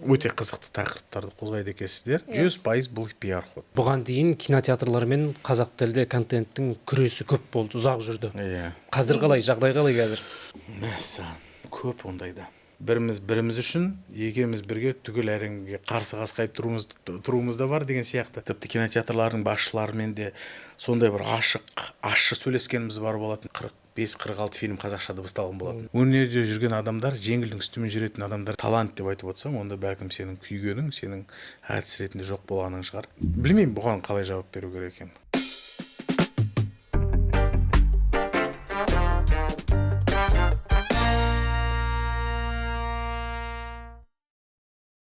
өте қызықты тақырыптарды қозғайды екенсіздер. 100% бұл пиар ход. Бұған дейін кинотеатрлар мен қазақ тілді контенттің күресі көп болды, ұзақ жүрді. Қазір қалай, жағдай қалай қазір? Мәссаған, көп ондайда. Біріміз үшін, екеуміз бірге түгел әреңге қарсы қасқайып тұруымыз да бар деген сияқты. Тіпті кинотеатрлардың басшыларымен де сондай бір ашық сөйлескеніміз бар болатын. 45-46 фильм қазақшада басталған болатын. Өнерде жүрген адамдар, жеңілдің үстімен жүретін адамдар талант деп айтып отырсам, онда бәлкім сенің күйгенің, сенің әртіс ретінде жоқ болғаның шығар. Білмеймін бұған қалай жауап беру керек екен.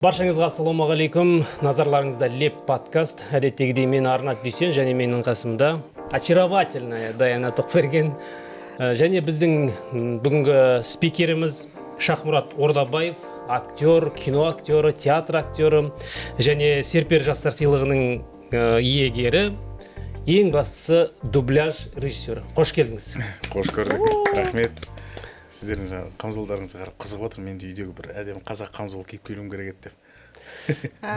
Баршаңызға ассалаумағалейкум. Назарларыңызда Леп подкаст. Әдеттегідей мен Арнат Дүйсен және менің қасымда очаровательная Даяна Тоқберген. Және біздің бүгінгі спикеріміз Шахмұрат Ордабаев, актер, кино актері, театр актері және Серпер жастар сыйлығының иегері, ең бастысы дубляж режиссері. Қош келдіңіз. Қош көрдік. Рахмет. Сіздердің қамзолдарыңызға қарап қызығып отыр. Мен де үйдегі бір әдемі қазақ қамзол киіп келуім керек еді деп.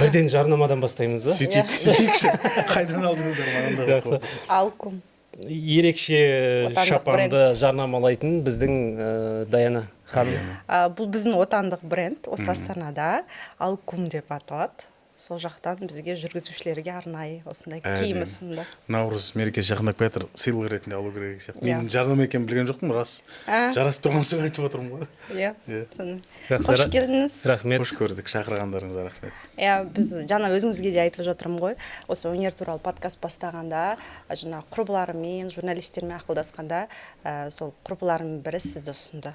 Бірден жарнамадан бастаймыз ба? Сөйтейікші. Қайдан алдыңыздар маған? Алкум. Ерекше шапанды жарнамалайтын біздің Даяна ханым. Бұл біздің отандық бренд, осы Астанада Алкум деп аталады. Сол жақтан бізге жүргізушілерге арнайы осындай киім ұсынды. Наурыз мерекесі жақындап келе жатыр, сыйлық ретінде алу керек сияқты. Мен жарнама екенін білген жоқпын, рас. Жарасып тұрған соң айтып отырмын ғой. Иә. Қош келдіңіз. Рахмет. Қош көрдік, шақырғандарыңызға рахмет. Иә, біз жаңа өзіңізге де айтып жатырмын ғой. Осы өнер туралы подкаст бастағанда, жаңа құрбыларыммен, журналистермен ақылдасқанда, сол құрбыларымның бірі сізді ұсынды.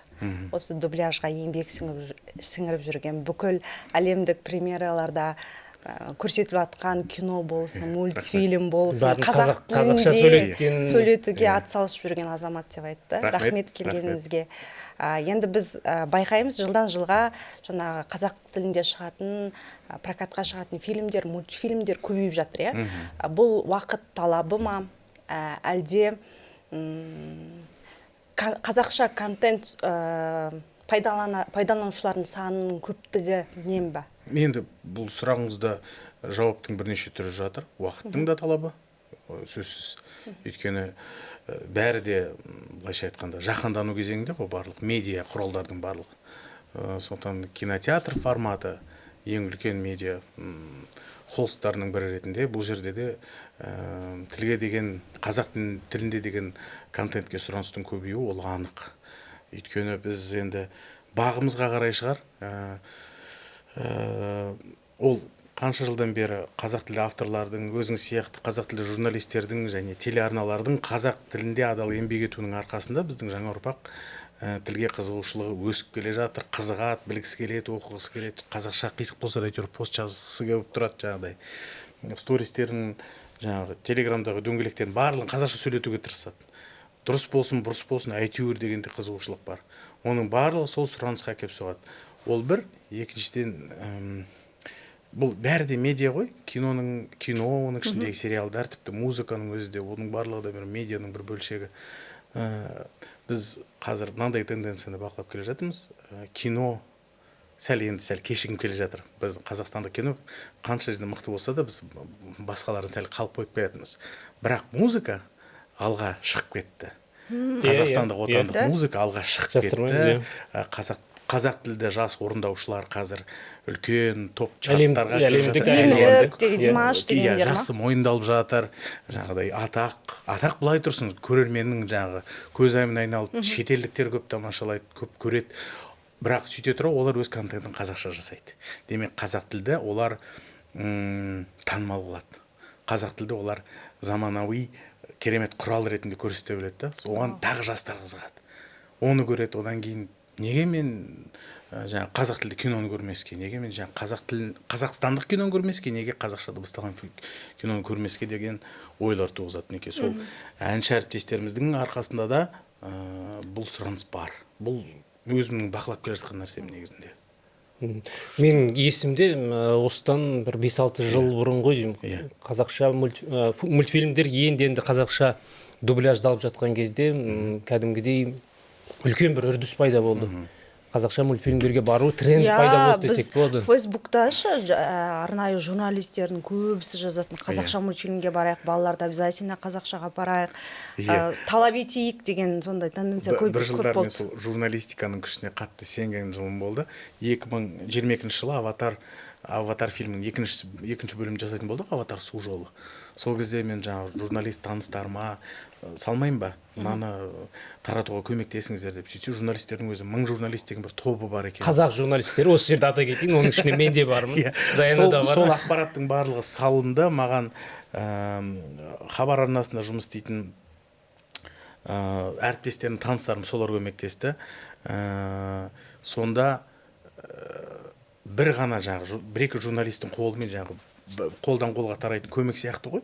Осы дубляжға еңбек сіңіріп жүрген бүкіл әлемдік премьераларда көрсетіліп жатқан кино болсын, мультфильм болсын, қазақ тілінде сөйлетуге атсалысып жүрген азамат деп айтты. Рахмет келгеніңізге. Енді біз байқаймыз, жылдан жылға жаңағы қазақ тілінде шығатын, прокатқа шығатын фильмдер, мультфильмдер көбейіп жатыр, иә? Бұл уақыт талабы ма, әлде қазақша контент пайдаланушылардың санының көптігі нем ба? Енді бұл сұрағыңызда жауаптың бірнеше түрі жатыр. Уақыттың да талабы, сөзсіз. Өйткені бәрі де, былайша айтқанда, жаһандану кезеңінде ғой барлық медиа құралдардың барлығы. Сондықтан кинотеатр форматы ең үлкен медиа холстарының бірі ретінде бұл жерде де тілге деген, қазақ тілінде деген контентке сұраныстың көбеюі ол анық. Өйткені біз енді бағымызға қарай шығар. Ол қанша жылдан бері қазақ тілді авторлардың, өзің сияқты қазақ тілді журналистердің және телеарналардың қазақ тілінде адал еңбек етуінің арқасында біздің жаңа ұрпақ тілге қызығушылығы өсіп келе жатыр, қызығады, білгісі келеді, оқығысы келеді, қазақша қисық болса да әйтеуір пост жазғысы келіп тұрады жаңағыдай. Стористердің, жаңағы телеграмдағы дөңгелектердің барлығын қазақша сөйлетуге тырысады. Дұрыс болсын, бұрыс болсын, әйтеуір дегенде қызығушылық бар. Оның барлығы сол сұранысқа келіп соғады. Ол бір, екіншіден бұл бәрі де медиа ғой, кино, оның ішіндегі сериалдар, тіпті музыканың өзі де, оның барлығы да бір медианың бір бөлшегі. Біз қазір мынандай тенденцияны бақылап келе жатырмыз. Кино сәл кешігіп келе жатыр. Біз Қазақстандық кино қанша жерде мықты болса да, біз басқаларын сәл қалып қойып қоятынбыз. Бірақ музыка алға шығып кетті. Қазақстандық отандық музыка алға шығып кетті. Қазақ тілді жас орындаушылар қазір үлкен топ чарттарға жақсы мойындалып жатыр. Жаңағыдай атақ былай тұрсын, көрерменнің жаңағы көзайымын айналып, шетелдіктер көп тамашалайды, көп көреді. Бірақ сөйте тұра олар өз контентін қазақша жасайды. Демек қазақ тілді олар танымал болады. Қазақ тілді олар заманауи керемет құрал ретінде көрсете біледі. Оған тағы жастар қызығады. Оны көреді, одан кейін неге мен қазақ тілді киноны көрмеске, неге мен қазақстандық киноны көрмеске, неге қазақша дыбысталған киноны көрмеске деген ойлар туғызады. Неке сол әнші әріптестеріміздің арқасында да бұл сұраныс бар. Бұл өзімнің бақылап келе жатқан нәрсем негізінде. Мен есімде осыдан бір 5-6 жыл бұрын ғой деймін. Қазақша мультфильмдер енді қазақша дубляждалып жатқан кезде кәдімгідей үлкен бір үрдіс пайда болды. қазақша мультфильмдерге бару тренд пайда болды десек болады. Фейсбукташы арнайы журналистердің көбісі жазатын қазақша мультфильмге барайық, балаларды обязательно қазақшаға барайық, талап етейік деген сондай тенденция көп бір жылдар мен болды. сол журналистиканың күшіне қатты сенген жылым болды. 2022 жылы аватар фильмінің екінші бөлімін жасайтын болдық, аватар су жолы. Сол кезде мен жаңағы журналист таныстарыма салмайын ба, мынаны таратуға көмектесіңіздер деп. Сөйтсе журналистердің өзі 1000 журналист деген бір тобы бар екен. Қазақ журналистері осы жерде ата кетейін, оның ішінде мен де бармын. Даяна да бар. Сол ақпараттың барлығы салынды. Маған хабар арнасында жұмыс істейтін әріптестерім, таныстарым солар көмектесті. Сонда бір ғана бір-екі журналистің қолымен қолдан қолға тарайтын көмек сияқты ғой.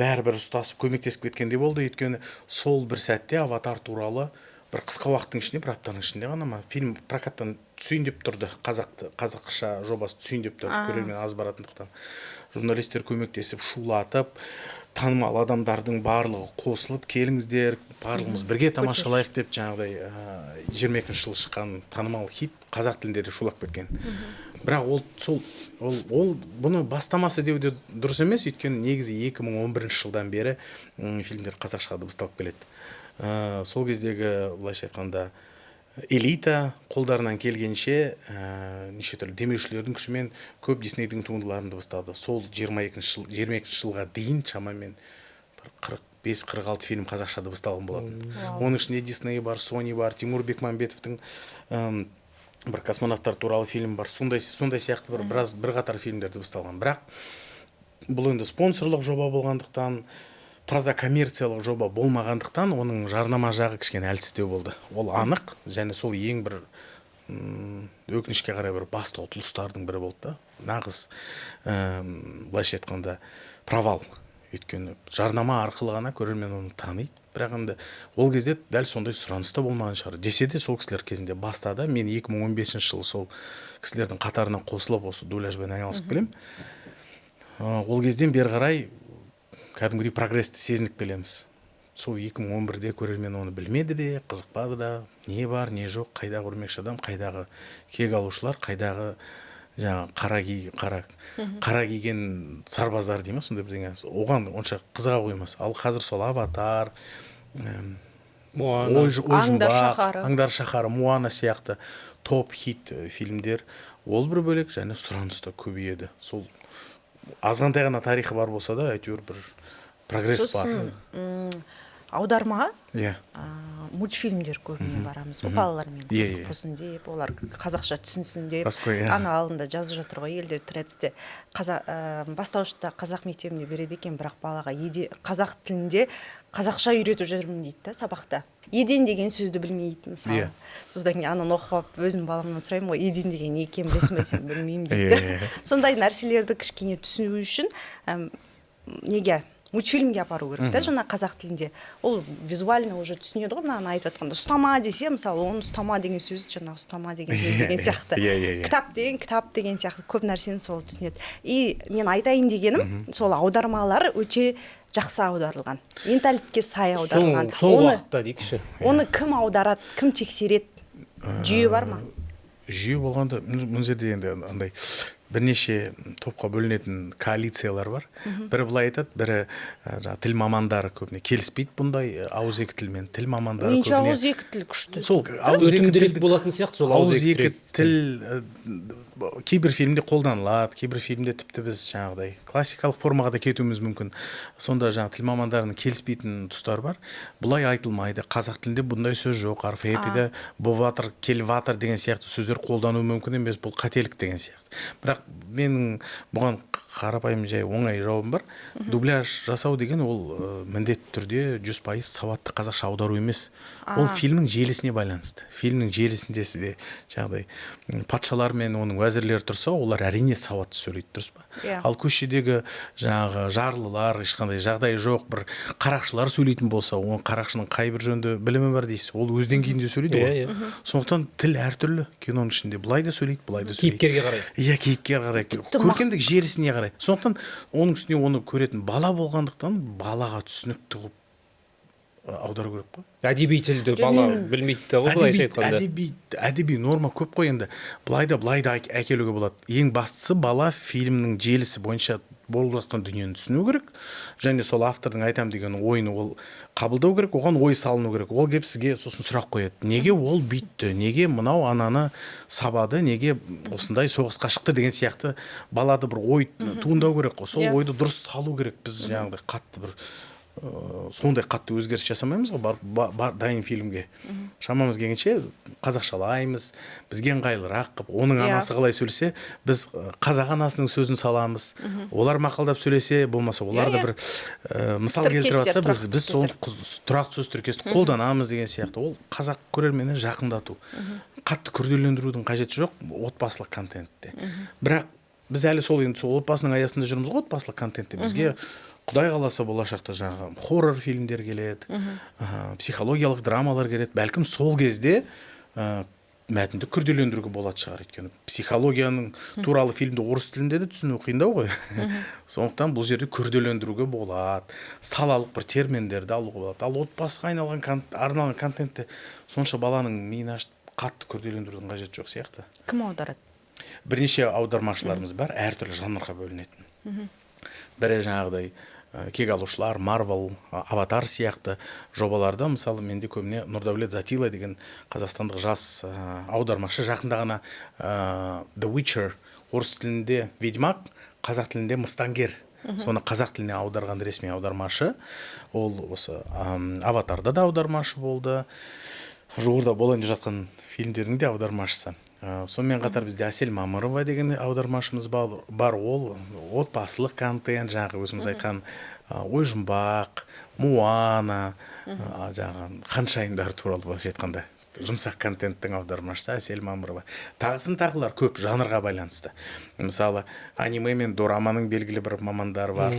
Бәрібір ұстасып көмектесіп кеткендей болды. Өйткені сол бір сәтте аватар туралы бір қысқа уақыттың ішінде, бір аптаның ішінде ғана фильм прокаттан түсейін деп тұрды. Қазақша жобасы түсейін деп тұрды, көрермен аз баратындықтан. Журналистер көмектесіп, шулатып, танымал адамдардың барлығы қосылып, келіңіздер, барлығымыз бірге тамашалайық деп, жаңағыдай 22 жылы шыққан танымал хит қазақ тілінде де шулап кеткен. Бірақ ол бұны бастамасы деуде дұрыс емес, өйткені негізі 2011 жылдан бері фильмдер қазақшаға дыбысталып келеді. Сол кездегі, былайша айтқанда, элита қолдарынан келгенше неше түрлі демеушілердің күшімен көп Диснейдің туындыларын дыбыстады. Сол 22 жылға дейін шамамен 45-46 фильм қазақша дыбысталған болатын. Оның ішінде Дисней бар, Сони бар, Тимур Бекмамбетовтың бір космонавтар туралы фильм бар. Сондай сияқты бір қатар фильмдер дыбысталған. Бірақ бұл енді спонсорлық жоба болғандықтан, таза коммерциялық жоба болмағандықтан, оның жарнама жағы кішкене әлсіздеу болды. Ол анық, және сол ең бір өкінішке қарай бір басты ұтылыстардың бірі болды да. Нағыз, былайша айтқанда, провал. Өйткені жарнама арқылы ғана көрермен оны таниды. Бірақ енді ол кезде дәл сондай сұраныста болмаған шығар. Десе де сол кісілер кезінде бастады. Мен 2015 жылы сол кісілердің қатарына қосылып осы дубляжбен айналысып келем. Ол кезден бері қарай кәдімгідей прогрессті сезініп келеміз. Сол 2011-де көрермен оны білмеді де, қызықпады да, не бар, не жоқ, қайдағы өрмекші адам, қайдағы кек алушылар, қайдағы қара киген сарбаздар дейміз, сондай бірдеңе. Оған онша қызыға қоймас. Ал қазір сол аватар, Аңдар шаһары, Муана сияқты топ хит фильмдер ол бір бөлек, және сұраныста көбейеді. Сол азғантай ғана тарихы бар болса да, әйтеуір бір прогресс бар. Аударма, мультфильмдер көбіне барамыз. Балалармен қызық болсын деп, олар қазақша түсінсін деп. Ана алдында жазып жатыр ғой, елдер трэцте бастауышта қазақ мектебінде береді екен, бірақ балаға қазақ тілінде қазақша үйретіп жүрмін дейді да, сабақта. Еден деген сөзді білмейді, мысалы. Содан кейін ананы оқып, өзім баламнан сұраймын ғой, еден деген не екенін білесің бе, сен білмеймін дейді. Сондай нәрселерді кішкене түсіну үшін неге мультфильмге апару керек та, жаңа қазақ тілінде. Ол визуально уже түсінеді ғой, мынаны айтып жатқанда. Ұстама десе, мысалы, оны ұстама деген сөз, жаңа ұстама деген сөз деген сияқты. Кітап деген сияқты көп нәрсені сол түсінеді. И мен айтайын дегенім, сол аудармалар өте жақсы аударылған. Менталитетке сай аударылған. Соңғы уақытта дейікші. Оны кім аударады, кім тексереді? Жүйе бар ма? Жүйе болғанда, мына жерде енді андай бірнеше топқа бөлінетін коалициялар бар. Бірі былай айтады, бірі тіл мамандары көбіне келіспейді бұндай ауызекі тілмен. Тіл мамандары көбіне ауызекі тіл күшті. Сол өтімдірек болатын сияқты, сол ауызекі тіл кейбір фильмде қолданылады, кейбір фильмде тіпті біз жаңағыдай классикалық формаға да кетуіміз мүмкін. Сонда жаңағы тіл мамандарының келіспейтін тұстар бар. Бұлай айтылмайды. Қазақ тілінде бұндай сөз жоқ. Орфоэпияда боватыр, келватыр деген сияқты сөздер қолдану мүмкін емес, бұл қателік деген сияқты. Бірақ менің бұған қарапайым жай оңай жауабым бар. Дубляж жасау деген ол міндетті түрде 100% сауатты қазақша аудару емес. Ол фильмнің желісіне байланысты. Фильмнің желісінде сізде жаңағыдай патшалар мен оның уәзірлері тұрса, олар әрине сауатты сөйлейді, дұрыс па? Ал көшедегі жаңағы жарлылар, ешқандай жағдай жоқ, бір қарақшылар сөйлейтін болса, оның қарақшының қай бір жөнді білімі бар дейсіз, ол өз деңгейінде сөйлейді ғой. Сондықтан тіл әртүрлі, киноның ішінде былай да сөйлейді, былай да сөйлейді. Кейіпкерге қарай. Иә, кейіпкерге қарай, көркемдік желісіне қарай. Сондықтан оның үстіне оны көретін бала болғандықтан балаға түсінікті қылып аудару керек қой. Әдеби тілді бала білмейді да ғой былайша айтқанда. Әдеби норма көп қой енді. Былай да әкелуге болады. Ең бастысы бала фильмнің желісі бойынша болып жатқан дүниені түсіну керек, және сол автордың айтам деген ойын ол қабылдау керек, оған ой салыну керек. Ол келіп сізге сосын сұрақ қояды. Неге ол бүйтті? Неге мынау ананы сабады? Неге осындай соғысқа шықты деген сияқты балада бір ой туындау керек. Сол ойды дұрыс салу керек. Біз жаңағыдай қатты бір сондай қатты өзгеріс жасамаймыз ғой дайын фильмге. Шамамыз келгенше қазақшалаймыз, бізге ыңғайлырақ қылып, оның анасы қалай сөйлесе, біз қазақ анасының сөзін саламыз. Олар мақалдап сөйлесе, болмаса олар да бір мысал келтіріп жатса, біз сол тұрақты сөз тіркесті қолданамыз деген сияқты. Ол қазақ көрерменін жақындату. Қатты күрделендірудің қажеті жоқ отбасылық контентте. Бірақ біз әлі сол отбасының аясында жүрміз ғой, отбасылық контентте. Бізге Құдай қаласа болашақта жаңағы хоррор фильмдер келеді, психологиялық драмалар келеді. Бәлкім сол кезде мәтінді күрделендіруге болады шығар, өйткені психологияның туралы фильмді орыс тілінде де түсіну қиындау ғой. Сондықтан бұл жерде күрделендіруге болады, салалық бір терминдерді алуға болады. Ал отбасыға арналған контентте сонша баланың миын ашып қатты күрделендірудің қажеті жоқ сияқты. Кім аударады? Бірнеше аудармашыларымыз бар, әртүрлі жанрға бөлінетін. Бірі жаңағыдай кек алушылар, Марвел, Аватар сияқты жобаларда, мысалы, менде көбіне Нұрдәулет Затила деген қазақстандық жас аудармашы, жақында ғана The Witcher орыс тілінде Ведьмак, қазақ тілінде Мыстангер. Соны қазақ тіліне аударған ресми аудармашы. Ол осы Аватарда да аудармашы болды. Жуырда болайын деп жатқан фильмдердің де аудармашысы. Сонымен қатар бізде Әсел Мамырова деген аудармашымыз бар. Ол отбасылық контент, жаңағы өзіміз айтқан Ой жұмбақ, Муана, жаңағы Ханшайымдар туралы болып жетқанда жұмсақ контенттің аудармашысы Әсел Мамырова. Тағысын тағылар көп жанрға байланысты. Мысалы, аниме мен дораманың белгілі бір мамандар бар.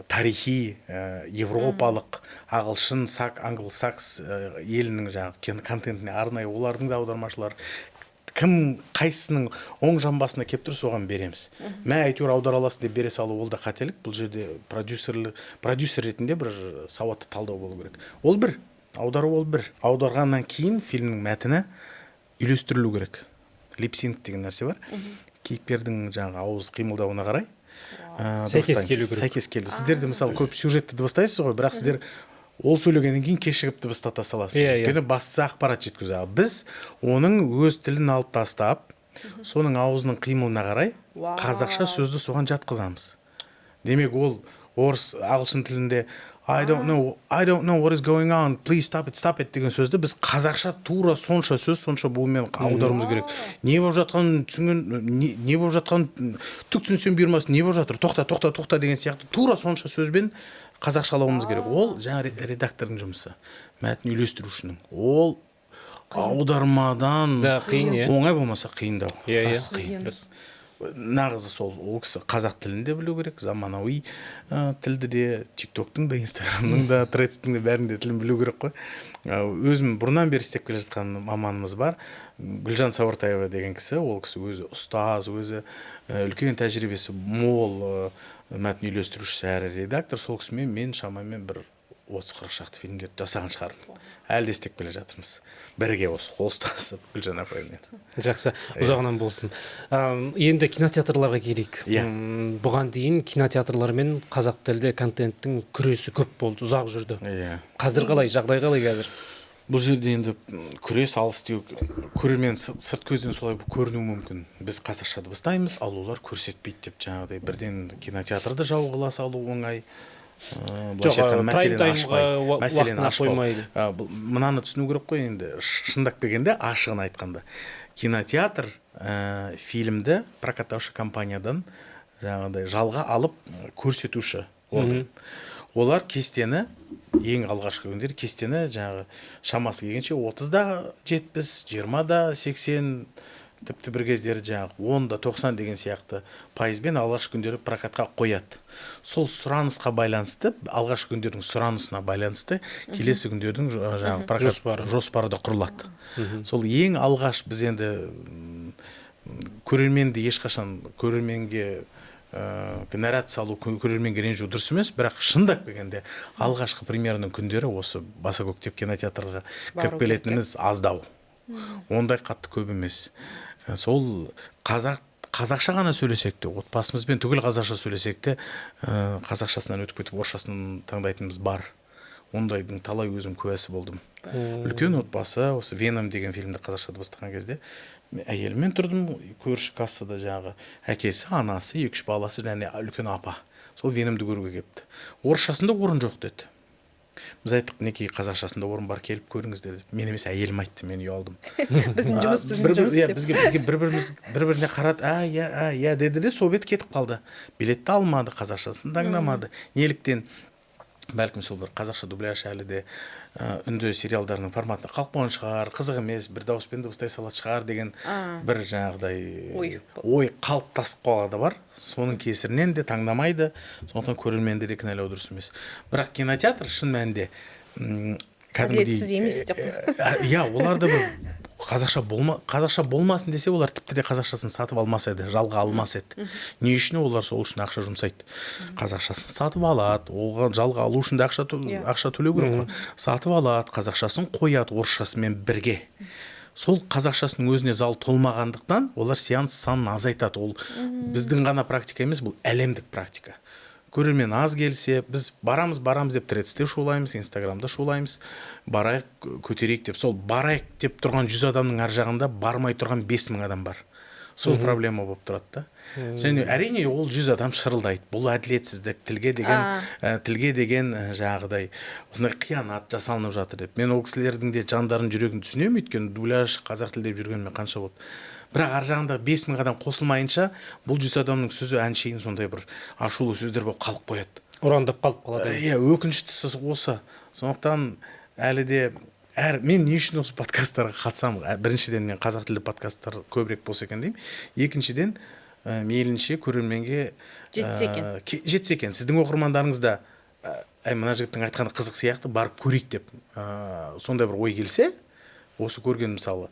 Тарихи, европалық, ағылшын, англосакс елінің жаңағы контентіне арнайы олардың да аудармашылар. Кім қайсының оң жамбасына кеп тұр, соған береміз. Мә әйтеуір аудара аласың деп бере салу ол да қателік. Бұл жерде продюсер ретінде бір сауатты талдау болу керек. Ол бір, аудару ол бір. Аударғаннан кейін фильмнің мәтіні үйлестірілу керек. Липсинг деген нәрсе бар. Кейіпкердің жаңағы ауыз қимылдауына қарай сәйкес келу керек. Сәйкес келу. Сіздерде мысалы көп сюжетті дыбыстайсыз ғой, бірақ сіздер ол сөйлегеннен кейін кешігіп дыбыстата саласыз. Өйткені бастысы ақпарат жеткізу. Біз оның өз тілін алып тастап, соның аузының қимылына қарай қазақша сөзді соған жатқызамыз. Демек ол орыс ағылшын тілінде I don't know what is going on, please stop it деген сөзді біз қазақша тура сонша сөз, сонша буынмен аударуымыз керек. Не болып жатқанын не болып жатқанын түк түсінсем бұйырмасын, не болып жатыр, тоқта деген сияқты тура сонша сөзбен қазақшалауымыз керек. Ол жаңа редактордың жұмысы, мәтін үйлестірушінің. Ол аудармадан оңай болмаса қиындау. Қиын. Нағызы сол, ол кісі қазақ тілінде білу керек, заманауи тілді де, тиктоктың да, инстаграмның да, тредстің де бәрінде тілін білу керек қой. Өзім бұрыннан бері істеп келе жатқан маманымыз бар, Гүлжан Сауыртаева деген кісі, ол кісі өзі ұстаз, өзі үлкен тәжірибесі мол мәтін үйлестірушісі әрі редактор. Сол кісімен мен шамамен бір 30-40 шақты фильмдерді жасаған шығармын. Әлі де істеп келе жатырмыз. Бірге осы қол ұстасып Гүлжан апаймен. Жақсы, ұзағынан болсын. Енді кинотеатрларға келейік. Бұған дейін кинотеатрлар мен қазақ тілді контенттің күресі көп болды, ұзақ жүрді. Қазір қалай, жағдай қалай қазір? Бұл жерде енді күрес алыс деу, көрермен сырт көзден солай көрінуі мүмкін. Біз қазақша дыбыстаймыз, ал олар көрсетпейді деп жаңағыдай бірден кинотеатрды жауғыла салу оңай. Мәселені ашпай. Мынаны түсіну керек қой енді, шындап келгенде, ашығын айтқанда. Кинотеатр фильмді прокаттаушы компаниядан жаңағыдай жалға алып көрсетуші. Олар кестені, ең алғашқы күндері кестені жаңағы шамасы келгенше 30-да 70, 20-да 80, тіпті бір кездері жаңағы 10-да 90 деген сияқты пайызбен алғашқы күндері прокатқа қояды. Сол сұранысқа байланысты, алғашқы күндердің сұранысына байланысты келесі күндердің жаңағы прокат жоспары да құрылады. Сол ең алғаш біз енді көрерменді ешқашан көрерменге наряд салу, көрерменге ренжу дұрыс емес, бірақ шындап келгенде алғашқы премьераның күндері осы Баса көктеп кинотеатрға кіріп келетініміз аздау. Ондай қатты көп емес. Сол қазақша ғана сөйлесек те, отбасымызбен түгел қазақша сөйлесек те, қазақшасынан өтіп кетіп орысшасын таңдайтынымыз бар. Ондайдың талай өзім куәсі болдым. Үлкен отбасы, осы Веном деген фильмді қазақша дыбыстаған кезде әйеліммен тұрдым, көрші кассада жаңағы әкесі, анасы, 2-3 баласы және үлкен апа. Сол Веномды көруге келіпті. Орысшасында орын жоқ деді. Біз айттық, неке қазақшасында орын бар, келіп көріңіз деді. Мен емес, әйелім айтты, мен ұялдым. Біздің жұмыс деп. Бізге бір-біріне қарады, иә деді де, сол бет кетіп қалды. Билетті алмады, қазақшасын таңдамады. Неліктен? Бәлкім сол бір қазақша дубляж әлі де үнді сериалдарының форматына қалып қойған шығар, қызық емес, бір дауыспен дыбыстай салады шығар деген бір жаңағыдай ой қалыптасып қалады бар. Соның кесірінен де таңдамайды, сондықтан көрермендерді кінәлау дұрыс емес. Бірақ кинотеатр шын мәнінде әділетсіз емес деп. Иә, оларда бір қазақша болмасын десе, олар тіпті де қазақшасын сатып алмас еді, жалға алмас еді. Не үшін олар сол үшін ақша жұмсайды? Қазақшасын сатып алады, оған жалға алу үшін де ақша төлеу керек. Сатып алады, қазақшасын қояды орысшасымен бірге. Сол қазақшасының өзіне зал толмағандықтан олар сеанс санын азайтады. Ол біздің ғана практика емес, бұл әлемдік практика. Көрермен аз келсе, біз барамыз деп Тредсте шулаймыз, Инстаграмда шулаймыз, барайық, көтерейік деп. Сол барайық деп тұрған 100 адамның ар жағында бармай тұрған 5000 адам бар. Сол проблема болып тұрады да. Және әрине ол 100 адам шырылдайды. Бұл әділетсіздік, тілге деген жаңағыдай осындай қиянат жасалынып жатыр деп. Мен ол кісілердің де жандарын, жүрегін түсінемін, өйткені дубляж қазақ тілде жүргеніме қанша болды. Бірақ ар жағында 5000 адам қосылмайынша, бұл 100 адамның сөзі әншейін сондай бір ашулы сөздер болып қалып қояды. Ұрандап қалып қалады. Иә, өкініштісі осы. Сондықтан әлі де мен не үшін осы подкасттарға қатысам? Біріншіден, мен қазақ тілді подкасттар көбірек болса екен деймін. Екіншіден, мейлінше көрерменге жетсе екен. Сіздің оқырмандарыңыз да мына жігіттің айтқаны қызық сияқты, барып көрейік деп сондай бір ой келсе, осы көрген мысалы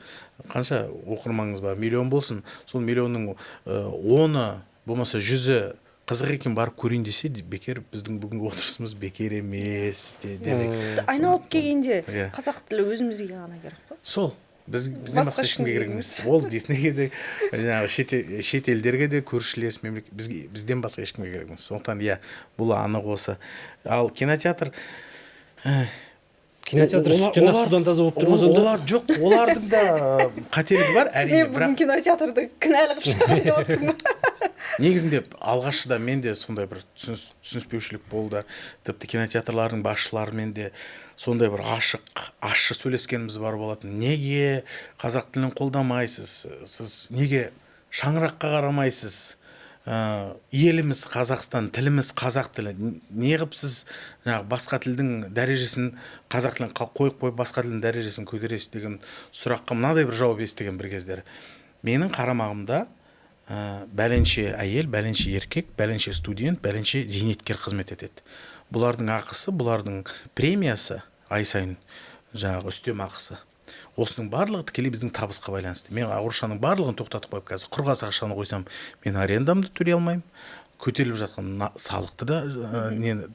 қанша оқырманыңыз бар, миллион болсын, сол миллионның 10-ы болмаса 100-і қызық екен барып көрейін десе, бекер, біздің бүгінгі отырысымыз бекер емес демек. Айналып келгенде қазақ тілі өзімізге ғана керек қой. Сол, бізден басқа ешкімге керек емес. Ол Диснейге де, шет елдерге де, көршілес мемлекет, бізден басқа ешкімге керек емес. Сондықтан бұл анық осы. Ал кинотеатр судан таза болып тұрмыз онда? Олар жоқ, олардың да қателігі бар, әрине. Мен бүгін кинотеатрды кінәлі қылып шығарып деп отырсың ба? Негізінде алғашыда мен де сондай бір түсініспеушілік болды. Тіпті кинотеатрлардың басшыларымен де сондай бір ашық сөйлескеніміз бар болатын. Неге қазақ тілін қолдамайсыз? Сіз неге шаңыраққа қарамайсыз? Еліміз Қазақстан, тіліміз қазақ тілі. Неғып сіз басқа тілдің дәрежесін, қазақ тілін қойып басқа тілдің дәрежесін көтересіз деген сұраққа мынадай бір жауап естіген бір кездері. Менің қарамағымда бәленше әйел, бәленше еркек, бәленше студент, бәленше зейнеткер қызмет етеді. Бұлардың ақысы, бұлардың премиясы ай сайын үстем ақысы. Осының барлығы тікелей біздің табысқа байланысты. Мен орысшаның барлығын тоқтатып қойып, қазір құрғас ақшаны қойсам, мен арендамды төлей алмаймын, көтеріліп жатқан салықты да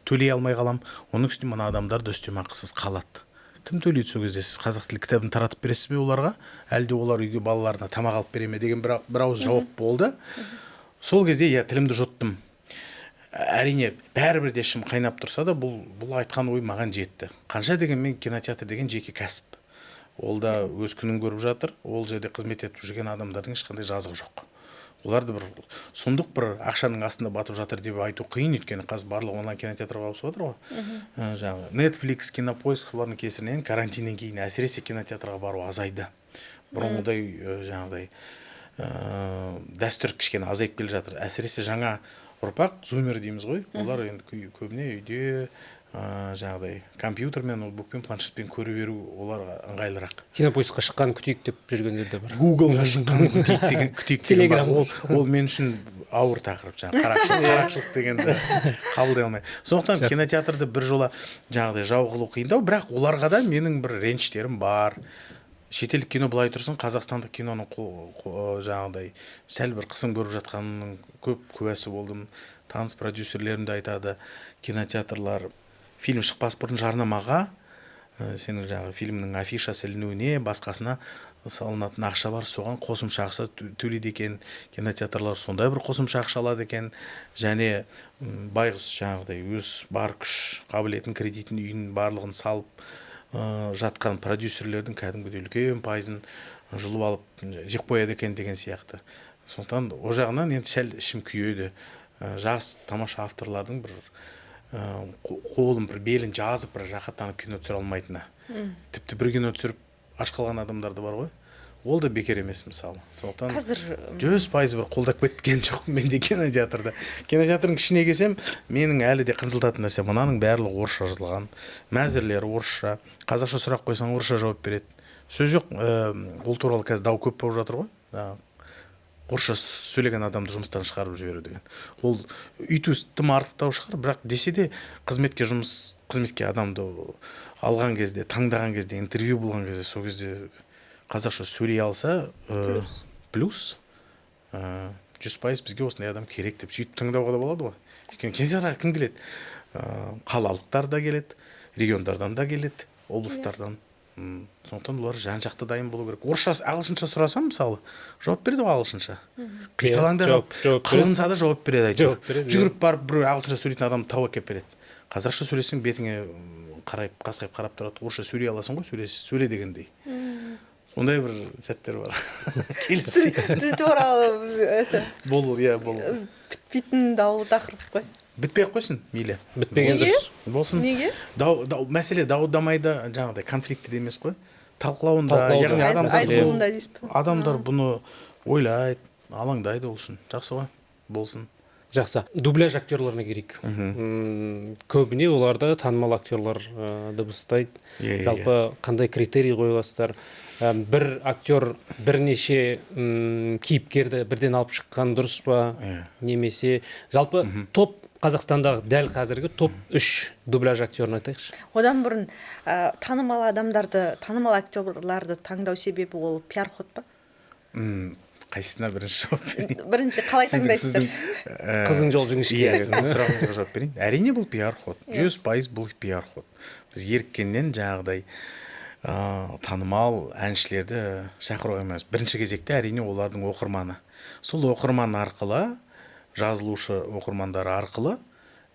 төлей алмай қалам. Оның үстіне мына адамдар да үстем ақысыз қалады. Кім төлейді сол кезде? Сіз қазақ тілі кітабын таратып бересіз бе оларға? Әлде олар үйге балаларына тамақ алып бере ме деген бір ауыз жауап болды. Сол кезде тілімді жұттым. Әрине, бәрібір де ішім қайнап тұрса да, бұл айтқан ой маған жетті. Қанша дегенмен кинотеатр деген жеке кәсіп. Ол да өз күнін көріп жатыр. Ол жерде қызмет етіп жүрген адамдардың ешқандай жазығы жоқ. Оларды бір сұмдық бір ақшаның астында батып жатыр деп айту қиын, өйткені қазір барлығы онлайн кинотеатрға ауысып жатыр ғой. Netflix, Кинопоиск солардың кесірінен карантиннен кейін әсіресе кинотеатрға бару азайды. Бұрынғыдай дәстүр кішкене азайып келе жатыр. Әсіресе жаңа ұрпақ, зумер дейміз ғой. Олар енді көбіне үйде компьютермен, ноутбукпен, планшетпен көре беру оларға ыңғайлырақ. Кинопоискқа шыққан күтейік деп жүргендер де бар. Гуглға шыққан күтейік деген бар. Ол мен үшін ауыр тақырып, қарақшылық дегенді қабылдай алмай. Сондықтан кинотеатрды бір жола жау қылу қиындау, бірақ оларға да менің бір реніштерім бар. шетелдік кино былай тұрсын, қазақстандық киноның жаңағыдай сәл бір қысым көріп жатқанының көп куәсі болдым. Таныс продюсерлерім де айтады, кинотеатрлар фильм шықпас бұрын жарнамаға, сенің жаңағы фильмнің афишасы ілінуіне, басқасына салынатын ақша бар, соған қосымша ақша төлейді екен. Кинотеатрлар сондай бір қосымша ақша алады екен. Және байғұс жаңағыдай өз бар күш қабілетін, кредитін, үйін барлығын салып жатқан продюсерлердің кәдімгідей үлкен пайызын жұлып алып жеп қояды екен деген сияқты. Сондықтан о жағынан енді сәл ішім күйеді. Жас тамаша авторлардың бір қолын, бір белін жазып, бір рахаттанып кино түсіре алмайтыны. Тіпті бір кино түсіріп аш қалған адамдар да бар ғой. Ол да бекер емес мысалы. Сондықтан қазір 100% бір қолдап кеткен жоқ менде кинотеатрда. Кинотеатрдың ішіне келсем, менің әлі де қынжылтатын нәрсе, мынаның барлығы орысша жазылған, мәзірлері орысша, қазақша сұрақ қойсаң орысша жауап береді. Сөз жоқ, ол туралы қазір дау көп болып жатыр ғой. Орысша сөйлеген адамды жұмыстан шығарып жіберу деген. Ол үйту тым артықтау шығар, бірақ десе де қызметке адамды алған кезде, таңдаған кезде, интервью болған кезде, сол кезде қазақша сөйлей алса, плюс 100% бізге осындай адам керек деп сөйтіп тыңдауға да болады ғой. Өйткені кинотеатрға кім келеді? Қалалықтар да келеді, региондардан да келеді, облыстардан. Сондықтан олар жан-жақты дайын болу керек. Орысша, ағылшынша сұрасам мысалы, жауап береді ғой ағылшынша. Қисалаңдар қалынса да жауап береді. Жүгіріп барып бір ағылшынша сөйлейтін адамды тауып әкеліп береді. Қазақша сөйлесең бетіңе қарайып, қасқайып қарап тұрады. Орысша сөйлей аласың ғой, сөйле дегендей. Ондай бір сәттер бар. Тіл туралы Болу. бітпейтін даулы тақырып қой. Бітпей қойсын, мейлі. Бітпеген дұрыс. Болсын. Неге? Мәселе дау-дамайда жаңағыдай конфликтіде емес қой. Талқылауында, яғни адамдар бұны ойлайды, алаңдайды ол үшін. Жақсы ғой, болсын. Жақсы. Дубляж актерларына керек. Көбіне оларды танымал актерлар дыбыстайды. Жалпы қандай критерий қойыласыздар? Бір актер бірнеше кейіпкерді бірден алып шыққан дұрыс па? Немесе жалпы топ Қазақстандағы дәл қазіргі топ 3 дубляж актерін айтайықшы. Одан бұрын танымал адамдарды, танымал актерларды таңдау себебі ол пиар ход па? Қайсысына бірінші жауап берейін? Бірінші қалай таңдайсыздар? Қызың жол жіңішке. Сұрағыңызға жауап берейін. Әрине бұл пиар ход. 100% бұл пиар ход. Біз еріккеннен жаңағыдай танымал әншілерді шақыру емес. Бірінші кезекте әрине олардың оқырманы. Сол оқырман арқылы, жазылушы оқырмандары арқылы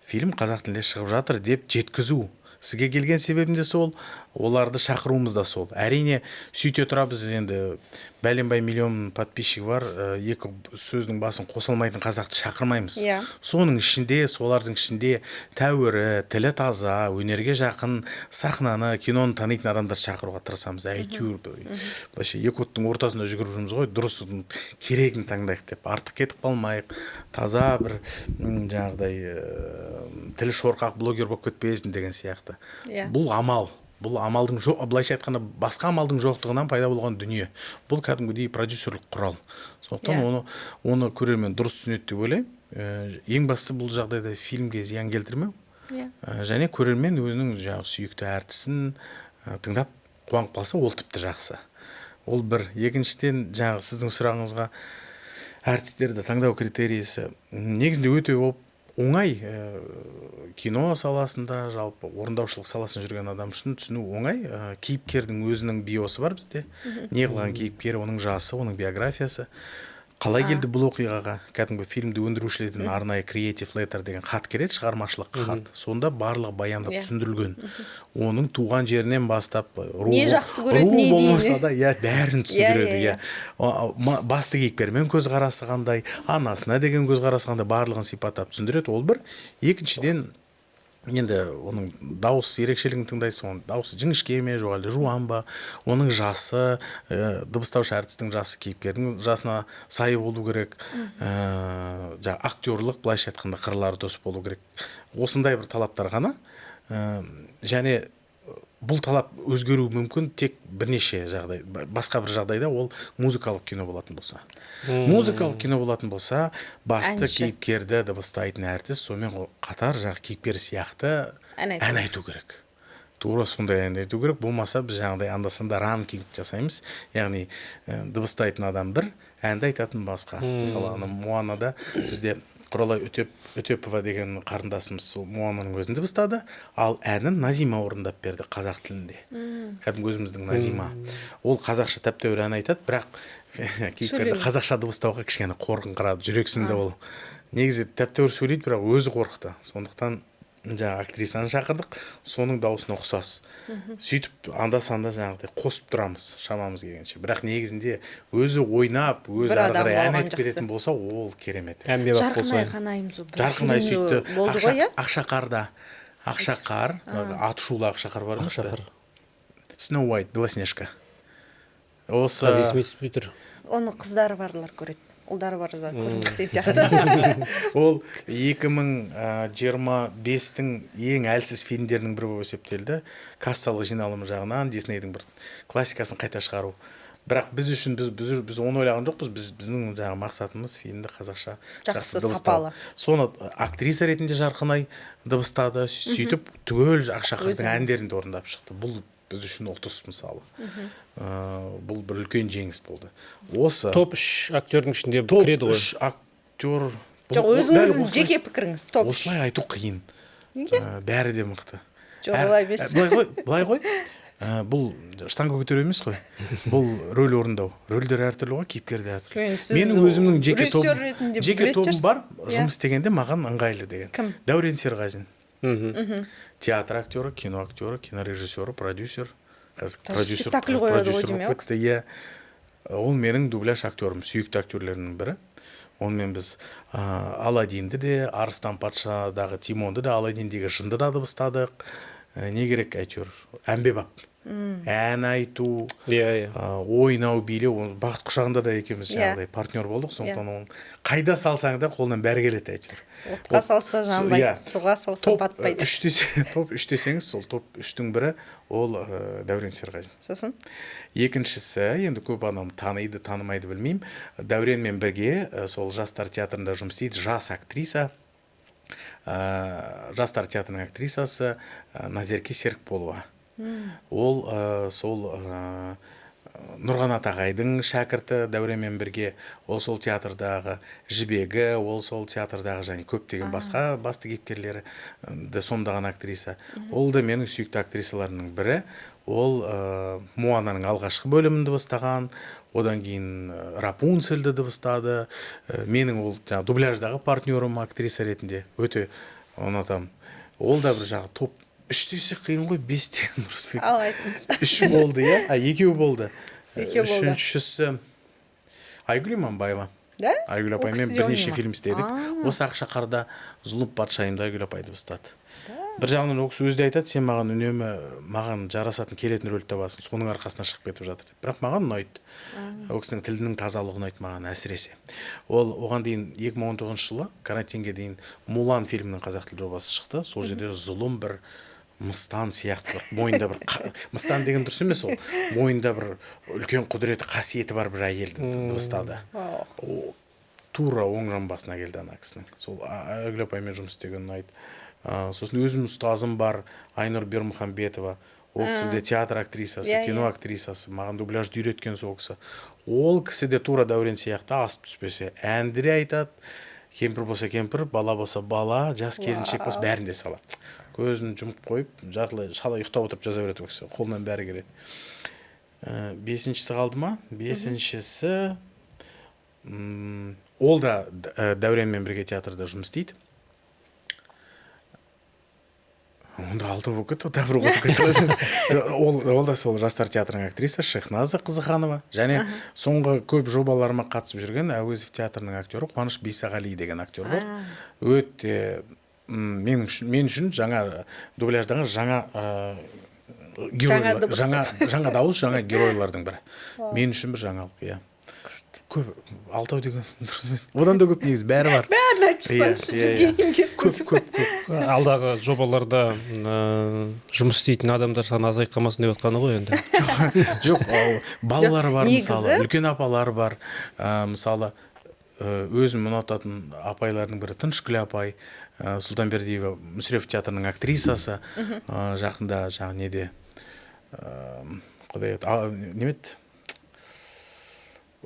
фильм қазақ тілінде шығып жатыр деп жеткізу. Сізге келген себебім де сол, оларды шақыруымыз да сол. Әрине, сөйте тұра біз енді бәленбай миллион подписчигі бар, екі сөздің басын қосылмайтын қазақты шақырмаймыз. Соның ішінде, солардың ішінде тәуірі, тілі таза, өнерге жақын, сахнаны, киноны танитын адамдар шақыруға тырысамыз. Әйтеуір былайша екі оттың ортасында жүгіріп жүрміз ғой, дұрысын, керегін таңдайық деп, артық кетіп қалмайық, таза бір жаңағыдай тілі шорқақ блогер болып кетпесін деген сияқты. Бұл амал. Бұл амалдың жоқ, былайша айтқанда басқа амалдың жоқтығынан пайда болған дүние. Бұл кәдімгідей продюсерлік құрал. Сондықтан оны көрермен дұрыс түсінеді деп ойлаймын. Ең бастысы бұл жағдайда фильмге зиян келтірмеу. Және көрермен өзінің сүйікті әртісін тыңдап қуанып қалса, ол тіпті жақсы. Ол бір. Екіншіден, сіздің сұрағыңызға әртістерді таңдау критерийесі негізінде өте оңай. Кино саласында, жалпы орындаушылық саласында жүрген адам үшін түсіну оңай. Кейіпкердің өзінің биосы бар бізде. Не қылған кейіпкері, оның жасы, оның биографиясы. Қалай келді бұл оқиғаға? Кәдімгі фильмді өндірушілерден арнайы creative letter деген хат келеді, шығармашылық хат. Сонда барлығы баяндап түсіндірілген. Оның туған жерінен бастап, не жақсы көреді, не болмаса да, бәрін түсіндіреді. Басты кейіпкермен көзқарасы қандай, анасына деген көзқарасы қандай, барлығын сипаттап түсіндіреді. Ол бір. Екіншіден, енді оның дауыс ерекшелігін тыңдайсың, оның дауысы жіңішке ме, жоқ әлде жуан ба, оның жасы, дыбыстаушы әртістің жасы кейіпкердің жасына сай болу керек, актерлық, былайша айтқанда қырлары дұрыс болу керек. Осындай бір талаптар ғана. Және бұл талап өзгеру мүмкін тек бірнеше жағдай. Басқа бір жағдайда ол музыкалық кино болатын болса. Музыкалық кино болатын болса, басты кейіпкерді дыбыстайтын әртіс сонымен қатар кейіпкер сияқты ән айту керек. тура сондай ән айту керек, болмаса біз жаңағыдай анда-санда ранкинг жасаймыз, яғни дыбыстайтын адам бір, әнді айтатын басқа. Мысалы Моанада бізде Құралай Өтепова деген қарындасымыз сол Моананың өзін дыбыстады, ал әнін Назима орындап берді қазақ тілінде. Кәдімгі өзіміздің Назима. Ол қазақша тәп-тәуір ән айтады, бірақ кейіпкерді қазақша дыбыстауға кішкене қорқыңқырады, жүрексінді ол. Негізі тәп-тәуір сөйлейді, бірақ өзі қорықты. Сондықтан жаңа актрисаны шақырдық, соның даусына ұқсас. Сөйтіп анда-санда жаңағыдай қосып тұрамыз шамамыз келгенше. Бірақ негізінде өзі ойнап, өзі ары қарай ән айтып кететін болса, ол керемет. Жарқынай қанайымыз Жарқынай сөйтті. Болды ғой, иә? Ақшақарда. Ақшақар, аты шулы Ақшақар бар ма? Ақшақар. Snow White, Белоснежка. Осы Қазір есіме түспей тұр. Оны қыздары барлар көреді. Ұлдары бар көрмесе сияқты. ол 2025-тің ең әлсіз фильмдерінің бірі болып есептелді. Кассалық жиналымы жағынан Диснейдің бір классикасын қайта шығару. Бірақ біз үшін біз оны ойлаған жоқпыз. Біздің жаңағы мақсатымыз фильмді қазақша жақсы дыбыстау. сапалы. Соны актриса ретінде Жарқынай дыбыстады, сөйтіп түгел Ақшақардың әндерін де орындап шықты. Бұл біз үшін ұлтыс мысалы. Бұл бір үлкен жеңіс болды. Осы Топ 3 актердің ішінде топ кіреді ғой. 3 актер. Жоқ, өзіңіздің жеке пікіріңіз топ 3. Осылай айту қиын. Бәрі де мықты. Жоқ, олай емес. Былай ғой. Бұл штанга көтеру емес қой. Бұл рөл орындау. Рөлдер әртүрлі ғой, кейіпкер де әртүрлі. Менің өзімнің жеке тобым бар, жұмыс істегенде маған ыңғайлы деген. Кім? Дәурен Серғазин. Театр актері, кино актері, кинорежиссері, продюсер. Спектакль қояды ғой демей бітті, иә. Ол менің дубляж актерім, сүйікті актерлерінің бірі. Онымен біз Аладдинді де, Арыстан патшадағы Тимонды да, Аладдиндегі жынды да дыбыстадық. Не керек әйтеуір? Әмбебап. Ән айту, ойнау, билеу, бақыт құшағында да екеуміз жаңағыдай партнер болдық, сондықтан оны қайда салсаң да қолынан бәрі келеді әйтеуір. Отқа салса жанбайды, суға салса батпайды. Топ 3 десеңіз, сол топ 3-тің бірі ол Дәурен Серғазин. Сосын? Екіншісі, енді көп адам таниды, танымайды білмеймін. Дәуренмен бірге сол жастар театрында жұмыс істейді жас актриса. Жастар театрының актрисасы Назерке Серікболова. Ол сол Нұрғанат ағайдың шәкірті Дәуренмен бірге, ол сол театрдағы жібегі, ол сол театрдағы және көптеген басқа басты кейіпкерлері де сомдаған актриса. Ол да менің сүйікті актрисаларының бірі. Ол Моананың алғашқы бөлімін дыбыстаған, одан кейін Рапунцельді дыбыстады. Менің ол дубляждағы партнерім актриса ретінде өте ұнатамын. Ол да бір жағы топ 3 десе қиын ғой, 5 деген дұрыс пе? Ал айтыңыз. 3 болды, иә? 2 болды. Екеу болды. Үшіншісі Айгүл Иманбаева. Да? Айгүл апаймен бірнеше фильм істедік. Осы Ақшақарда Зұлып патшайымды Айгүл апай дыбыстады. Бір жағынан ол кісі өзі де айтады, сен маған үнемі маған жарасатын келетін рөл табасың, соның арқасына шығып кетіп жатыр. Бірақ маған ұнайды. Ол кісінің тілінің тазалығы ұнайды маған әсіресе. Оған дейін 2019 жылы карантинге дейін Мулан фильмінің қазақ тілі жобасы шықты. Сол жерде зұлым бір мыстан сияқты, мойында бір мыстан деген дұрыс емес, ол мойында бір үлкен құдіреті, қасиеті бар бір әйелді дыбыстады. Тура оң жамбасына келді ана кісінің. Сол Айгүл апаймен жұмыс істеген ұнайды. Сосын өзім ұстазым бар, Айнұр Бермұхамбетова. Ол кісі де театр актрисасы, кино актрисасы, маған дубляжды үйреткен сол кісі. Ол кісі де тура Дәурен сияқты асып түспесе, әнді де айтады. Кемпір болса кемпір, бала болса бала, жас келіншек болса бәрін де салады. Көзін жұмып қойып, жартылай шала ұйықтап отырып жаза береді ол кісі. Қолынан бәрі келеді. 5-шісі қалды ма? 5-шісі ол да Дәуренмен бірге театрда жұмыс істейді. Онда 6 болып кетті, тағы бір қосып кетті. Ол да сол жастар театрының актриса Шехназа Қызыханова. Және соңғы көп жобаларыма қатысып жүрген Әуезов театрының актері Қуаныш Бейсағали деген актер бар. Өте мен үшін жаңа дубляждағы жаңа дауыс, жаңа геройлардың бірі. Мен үшін бір жаңалық, иә. Көп, 6 деген одан да көп негіз, бәрі бар. Бәрін айтып тұрсаңшы, жүзге ең жеткізіп. Көп. Алдағы жобаларда жұмыс істейтін адамдар саны азайып қалмасын деп отқаны ғой енді. Жоқ, балалары бар мысалы, үлкен апалары бар, мысалы өзім ұнататын апайлардың бірі Тынышкүл апай, Сұлтанбердиева Мүсірепов театрының актрисасы, жақында жаңа неде құдай неме еді,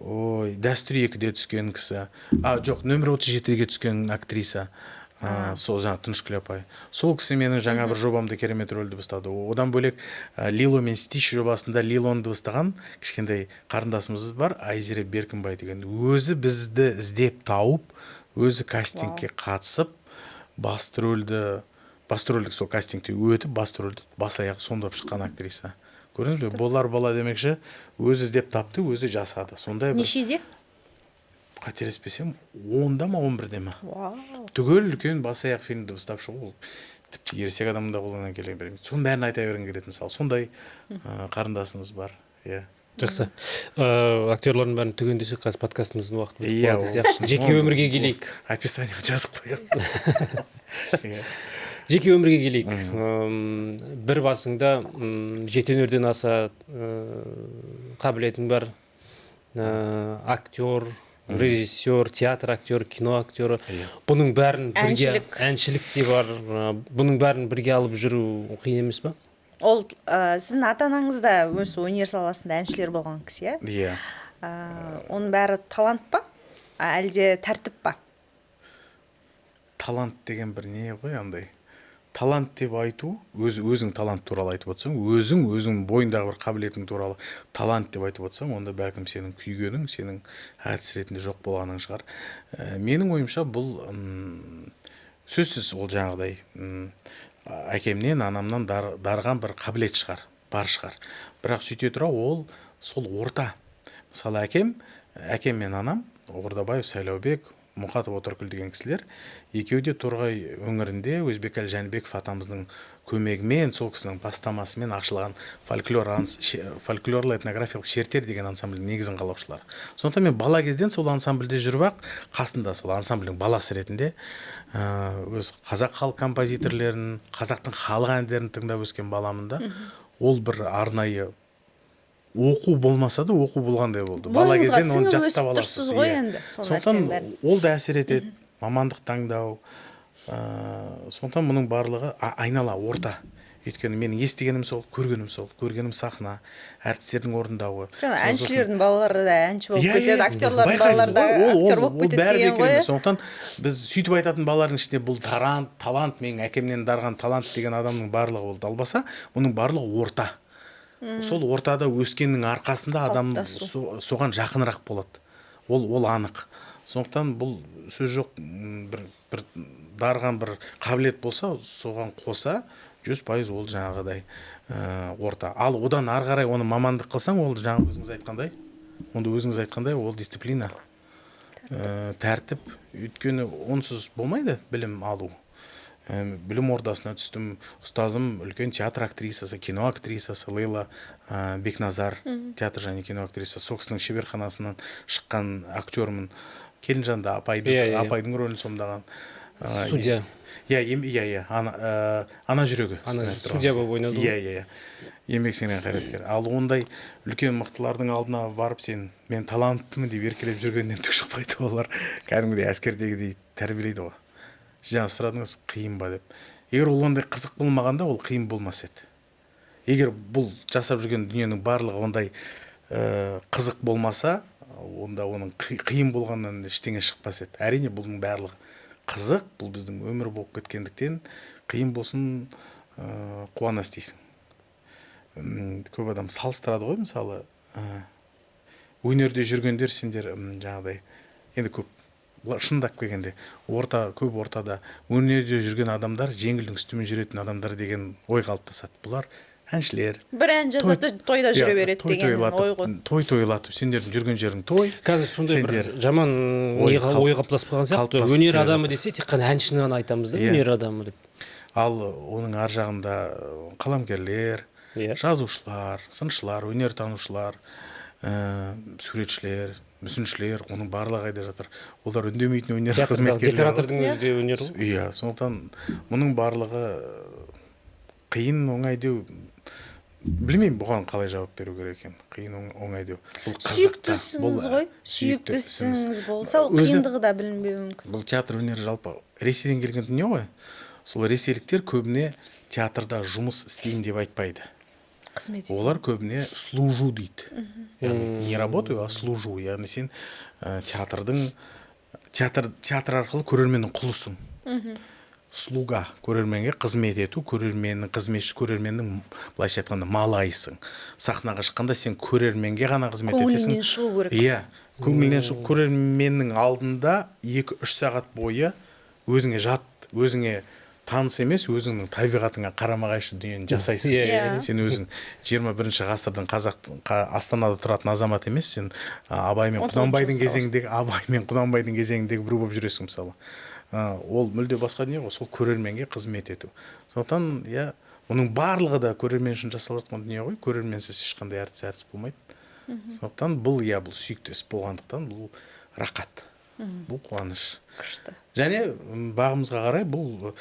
ой, дәстүр 2-де түскен кісі, жоқ, нөмір 37-ге түскен актриса, сол жаңа Тынышкүл апай. Сол кісі менің жаңа бір жобамды керемет рөлді бастады. Одан бөлек Лило мен Стич жобасында Лилонды бастаған кішкентай қарындасымыз бар, Айзере Беркінбай деген. Өзі бізді іздеп тауып, өзі кастингке қатысып, басты рөлдік сол кастингте өтіп, басты рөлді бас аяқ сомдап шыққан актриса. Көрдіңіз бе? Болар бала демекші, өзі іздеп тапты, өзі жасады. Сондай бір Нешеде? қателеспесем, 10-да ма 11-де ма? Вау. Түгел үлкен бас аяқ фильмді бастап шығу, ол тіпті ересек адамның да қолынан келе бермейді. Соның бәрін айта бергім келеді, мысалы. Сондай қарындасымыз бар. Иә. Жақсы. Актерлардың бәрін түгендесек, қазір подкастымыздың уақыты Иә, болады сияқты. Жеке өмірге келейік. Описание жазып қоямыз. Иә. Жеке өмірге келейік. Бір басыңда жеті өнерден аса қабілетің бар. Актер, режиссер, театр актері, кино актері. Бұның бәрін бірге, әншілік те бар. Бұның бәрін бірге алып жүру қиын емес па? Ол сіздің ата-анаңыз да осы өнер саласында әншілер болған кісі, Иә. Оның бәрі талант па? Әлде тәртіп па? Талант деген бір не ғой андай. Талант деп айту, өзің талант туралы айтып отырсаң, өзің бойындағы бір қабілетің туралы талант деп айтып отырсаң, онда бәлкім сенің күйгенің, сенің әртіс ретінде жоқ болғаның шығар. Менің ойымша бұл сөзсіз ол жаңағыдай әкемнен, анамнан дарыған бір қабілет шығар, бар шығар. Бірақ сөйте тұра ол сол орта. Мысалы әкем мен анам, Ордабаев, Сайлаубек, Мұқатов, Отаркүл деген кісілер, екеуі де Торғай өңірінде Өзбекәлі Жәнібеков атамыздың көмегімен, сол кісінің бастамасымен ашылған фольклорлы этнографиялық шертер деген ансамбльдің негізін қалаушылар. Сондықтан мен бала кезден сол ансамбльде жүріп ақ, қасында сол ансамбльдің баласы ретінде өз қазақ халық композиторлерін, қазақтың халық әндерін тыңдап өскен баламын да, ол бір арнайы оқу болмаса да оқу болғандай болды. Бала кезден оны жаттап аласыз. Сондықтан ол да әсер етеді, мамандық таңдау. Сондықтан мұның барлығы айнала, орта. Өйткені менің естігенім сол, көргенім сахна, әртістердің орындауы. Әншілердің балалары да әнші болып кетеді, актерлардың балалары да актер болып кетеді деген ғой. Сондықтан біз сөйтіп айтатын балалардың ішінде бұл талант, менің әкемнен дарған талант деген адамның барлығы ол далбаса, мұның барлығы орта. Сол ортада өскеннің арқасында адам соған жақынырақ болады. Ол анық. Сондықтан бұл сөз жоқ, бір дарған бір қабілет болса, соған қоса 100% ол жаңағыдай орта. Ал одан ары қарай оны мамандық қылсаң, ол жаңа өзіңіз айтқандай, ол дисциплина, тәртіп. Өйткені онсыз болмайды білім алу. Білім ордасына түстім, ұстазым үлкен театр актрисасы, кино актрисасы Лейла Бекназар, театр және кино актрисасы, сол кісінің шеберханасынан шыққан актермін. Келінжанда апайдың рөлін сомдаған. Судья. Иә, ана жүрегі. Судья болып ойнады. Иә. Еңбек сіңірген қайраткер. Ал ондай үлкен мықтылардың алдына барып мен таланттымын деп еркелеп жүргеннен түк шықпайды, олар кәдімгідей әскердегідей тәрбиелейді ғой. Жаңа сұрадыңыз, қиын ба деп. Егер ол ондай қызық болмағанда, ол қиын болмас еді. Егер бұл жасап жүрген дүниенің барлығы ондай қызық болмаса, онда оның қиын болғаннан ештеңе шықпас еді. Әрине бұның барлығы қызық, бұл біздің өмір болып кеткендіктен қиын болсын, қуана істейсің. Көп адам салыстырады ғой, мысалы, өнерде жүргендер сендер жаңағыдай, енді көп шындап келгенде көп ортада өнерде жүрген адамдар жеңілдің үстімен жүретін адамдар деген ой қалыптасады. Бұлар әншілер. Бір ән жазады, тойда жүре береді деген ой ғой. Той тойлатып, сендердің жүрген жерің той. Қазір сондай бір жаман ой қалыптасып қалған сияқты. Өнер адамы десе, тек қана әншіні ғана айтамыз да, өнер адамы деп. Ал оның ар жағында қаламгерлер, жазушылар, сыншылар, өнертанушылар, суретшілер, мүсіншілер, оның барлығы қайда жатыр. Олар үндемейтін өнер қызметкерлер. Декоратордың өзі де өнер ғой. Иә, сондықтан мұның барлығы қиын, оңай деу білмеймін бұған қалай жауап беру керек екен. Қиын оңай деу. Бұл қызық та. Сүйіктісіңіз ғой. Сүйікті Сүйіктісіңіз болса, ол Өзі- қиындығы да білінбеуі мүмкін. Бұл театр өнері жалпы Ресейден келген дүние ғой. Сол ресейліктер көбіне театрда жұмыс істеймін деп айтпайды. Қызмет. Олар көбіне служу дейді. Яғни не работаю, а служу. Яғни сен театр арқылы көрерменнің құлысың. Слуга, көрерменге қызмет ету, көрерменнің қызметші, көрерменнің былайша айтқанда малайсың. Сахнаға шыққанда сен көрерменге ғана қызмет етесің. Көңілінен шығу керек. Иә, көңілінен шығу. Көрерменнің алдында 2-3 сағат бойы өзіңе жат, өзіңе таныс емес, өзіңнің табиғатыңа қарама-қайшы дүниені жасайсың. Иә. Сен өзің 21 ғасырдың Астанада тұратын азамат емес, сен Абай мен 19 Құнанбайдың кезеңіндегі біреу болып жүресің мысалы. Ол мүлде басқа дүние ғой, сол көрерменге қызмет ету. Сондықтан, иә, оның барлығы да көрермен үшін жасалып жатқан дүние ғой. Көрерменсіз ешқандай әртіс болмайды. Сондықтан бұл сүйікті іс болғандықтан бұл рақат. Бұл қуаныш. Күшті. Және бағымызға қарай бұл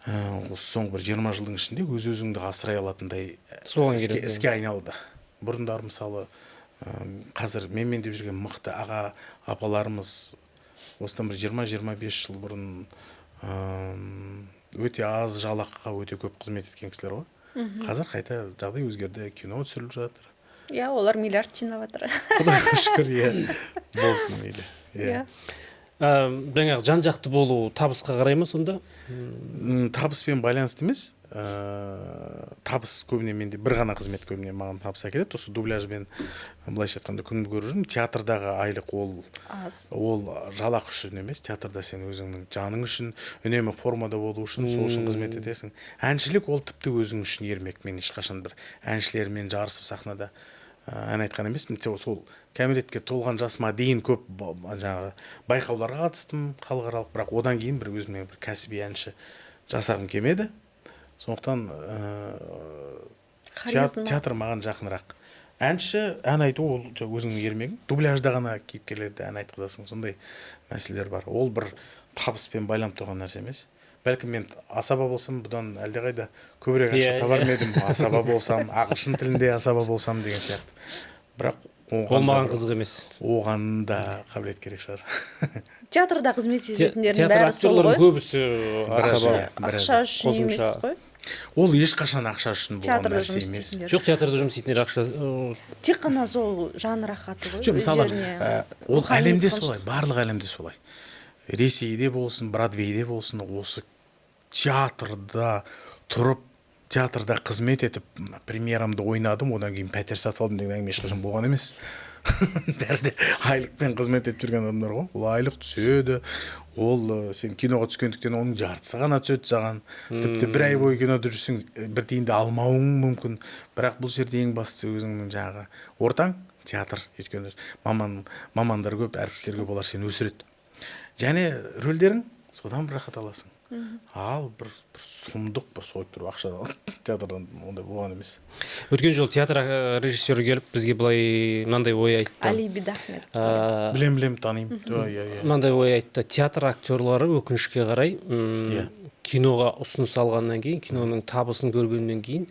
соңғы бір 20 жылдың ішінде өз-өзіңді асырай алатындай іске айналды. Бұрындар мысалы қазір менмен деп жүрген мықты аға апаларымыз осыдан бір 20-25 жыл бұрын өте аз жалақыға өте көп қызмет еткен кісілер ғой. Қазір қайта жағдай өзгерді, кино түсіріліп жатыр. Иә, олар миллиард жинап жатыр. Құдайға шүкір, иә, болсын мейлі. Иә. Жаңағы жан-жақты болу табысқа қарай ма сонда? Табыспен байланысты емес. Табыс көбіне менде бір ғана қызмет көбіне маған табыс әкеледі. Осы дубляжбен былайша айтқанда күнімді көріп жүрмін. Театрдағы айлық ол жалақы үшін емес, театрда сен өзіңнің жаның үшін, үнемі формада болу үшін, сол үшін қызмет етесің. Әншілік ол тіпті өзің үшін ермек. Мен ешқашан бір әншілермен жарысып сахнада ән айтқан емеспін. Сол кәмелетке толған жасыма дейін көп жаңағы байқауларға қатыстым, халықаралық, бірақ одан кейін бір өзіме бір кәсіби әнші жасағым келмеді. Сондықтан театр маған жақынырақ. Әнші, ән айту ол өзіңнің ермегің. Дубляжда ғана кейіпкерлерді ән айтқызасың, сондай мәселелер бар. Ол бір табыспен байланып тұрған нәрсе емес. Бәлкім мен асаба болсам, бұдан әлдеқайда көбірек ақша табар ма едім. Асаба болсам, ағылшын тілінде асаба болсам деген сияқты. Бірақ ол маған қызық емес. Оған да қабілет керек шығар. Театрда қызмет ететіндердің театр бәрі сол ғой. актерлардың көбісі асаба. Ақша үшін емес қой. Ол ешқашан ақша үшін болған нәрсе емес. Жоқ, театрда жұмыс істейтіндер ақша. Тек қана сол жан рахаты ғой. Жоқ, мысалы, ол әлемде солай, барлық әлемде солай. Ресейде болсын, Бродвейде болсын, осы театрда тұрып, театрда қызмет етіп, премьерамды ойнадым, одан кейін пәтер сатып алдым деген әңгіме ешқашан болған емес. Бәрі де айлықпен қызмет етіп жүрген адамдар ғой. Ол айлық түседі, ол сен киноға түскендіктен оның жартысы ғана түседі саған. Тіпті бір ай бойы кинода жүрсең, бір тиын да алмауың мүмкін. Бірақ бұл жерде ең бастысы өзіңнің жаңағы ортаң театр. Өйткені мамандар көп, әртістер көп, олар сені өсіреді. Және рөлдерің содан бір рахат аласың. Ал бір сұмдық бір сойып тұрып ақша театрдан ондай болған емес. Өткен жолы театр режиссері келіп бізге былай мынандай ой айтты. Али Бидахмет. Білем, танимын. Мынандай ой айтты. Театр актерлары өкінішке қарай киноға ұсыныс алғаннан кейін, киноның табысын көргеннен кейін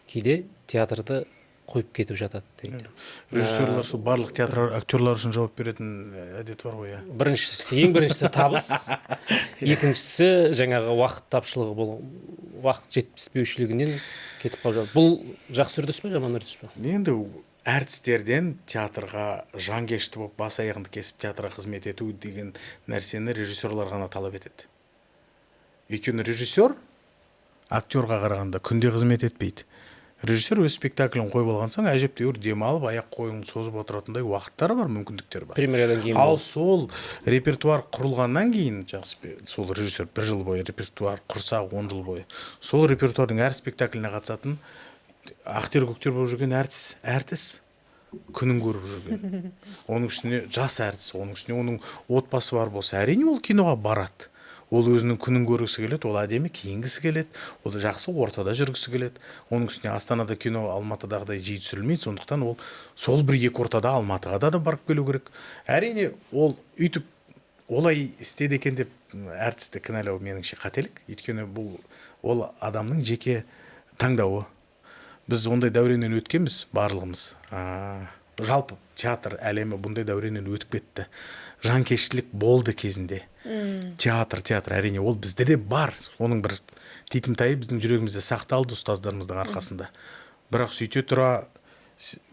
кейде театрды қойып кетіп жатады дейді. Режиссерлар сол барлық театр актерлар үшін жауап беретін әдет бар ғой. Ең біріншісі табыс, екіншісі жаңағы уақыт тапшылығы, уақыт жетіспеушілігінен кетіп қалып жатыр. Бұл жақсы үрдіс пе, жаман үрдіс пе? Енді әртістерден театрға жанкешті болып бас аяғыңды кесіп театрға қызмет ету деген нәрсені режиссерлар ғана талап етеді. Өйткені режиссер актерға қарағанда күнде қызмет етпейді. Режиссер өз спектаклін қойып алған соң әжептәуір демалып, аяқ қолын созып отыратындай уақыттары бар, мүмкіндіктері бар. Премьерадан кейін. Ал сол репертуар құрылғаннан кейін, сол режиссер 1 жыл бойы репертуар құрса, 10 жыл бойы, сол репертуардың әр спектакліне қатысатын актер-көктер болып жүрген әртіс күнін көріп жүрген. Оның үстіне жас әртіс, оның үстіне оның отбасы бар болса, әрине ол киноға барады. Ол өзінің күнін көргісі келеді, ол әдемі киінгісі келеді, ол жақсы ортада жүргісі келеді. Оның үстіне Астанада кино Алматыдағыдай жиі түсірілмейді, сондықтан ол сол бір екі ортада Алматыға да барып келу керек. Әрине ол үйтіп олай істеді екен деп әртісті кінәлау меніңше қателік. Өйткені бұл ол адамның жеке таңдауы. біз ондай дәуреннен өткенбіз барлығымыз. Жалпы театр әлемі бұндай дәуреннен өтіп кетті. Жанкештілік болды кезінде. Театр әрине ол бізде де бар. Оның бір титімтайы біздің жүрегімізде сақталды ұстаздарымыздың арқасында. Бірақ сөйте тұра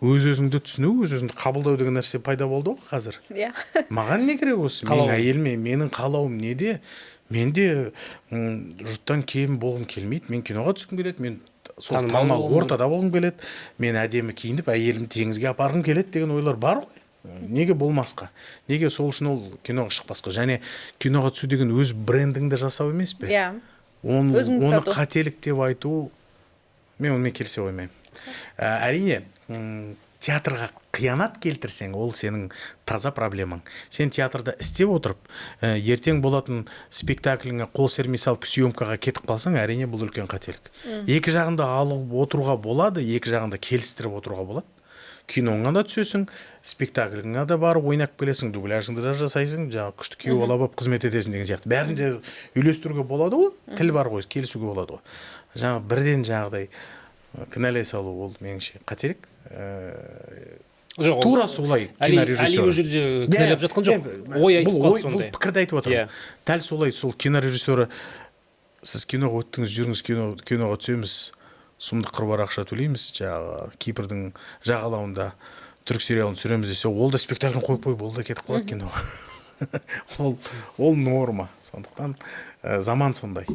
өз-өзіңді түсіну, өз-өзіңді қабылдау деген нәрсе пайда болды ғой қазір. Иә. Маған не керек осы? Менің әйеліме, менің қалауым неде? Менде жұрттан кем болғым келмейді. Мен киноға түскім келеді. Мен сол танымал ортада болғым келеді. Мен әдемі киініп, әйелімді теңізге апарғым келеді деген ойлар бар ғой. Неге болмасқа? Неге сол үшін ол киноға шықпасқа? Және киноға түсу деген өз брендіңді жасау емес пе? Иә. Оны қателік деп айту, мен онымен келісе қоймаймын. Әрине, театрға қиянат келтірсең, ол сенің таза проблемаң. Сен театрда істеп отырып, ертең болатын спектакліңе қол сермей салып съемкаға кетіп қалсаң, әрине бұл үлкен қателік. Екі жағында алып отыруға болады, екі жағында келістіріп отыруға болады. Киноңа да түсесің, спектакліңа да барып ойнап келесің, дубляжыңды да жасайсың, жаңағы күшті күйеу бала болып қызмет етесің деген сияқты. Бәрін де үйлестіруге болады ғой, тіл бар ғой, келісуге болады ғой. Жаңағы бірден жағдай кінәлай салу ол меніңше қателік. Тура солай кинорежиссер. Әли жерде кінәлап жатқан жоқ. Ой айтып қалды сондай. Бұл пікірді айтып отырмын. Дәл солай сол кинорежиссері сіз киноға өттіңіз, жүріңіз, киноға түсеміз, сұмдық қыруар ақша төлейміз, жаңағы Кипрдің жағалауында түрік сериалын түсіреміз десе, ол да спектаклін қойып қойып, ол да кетіп қалады киноға. Ол норма. Сондықтан заман сондай.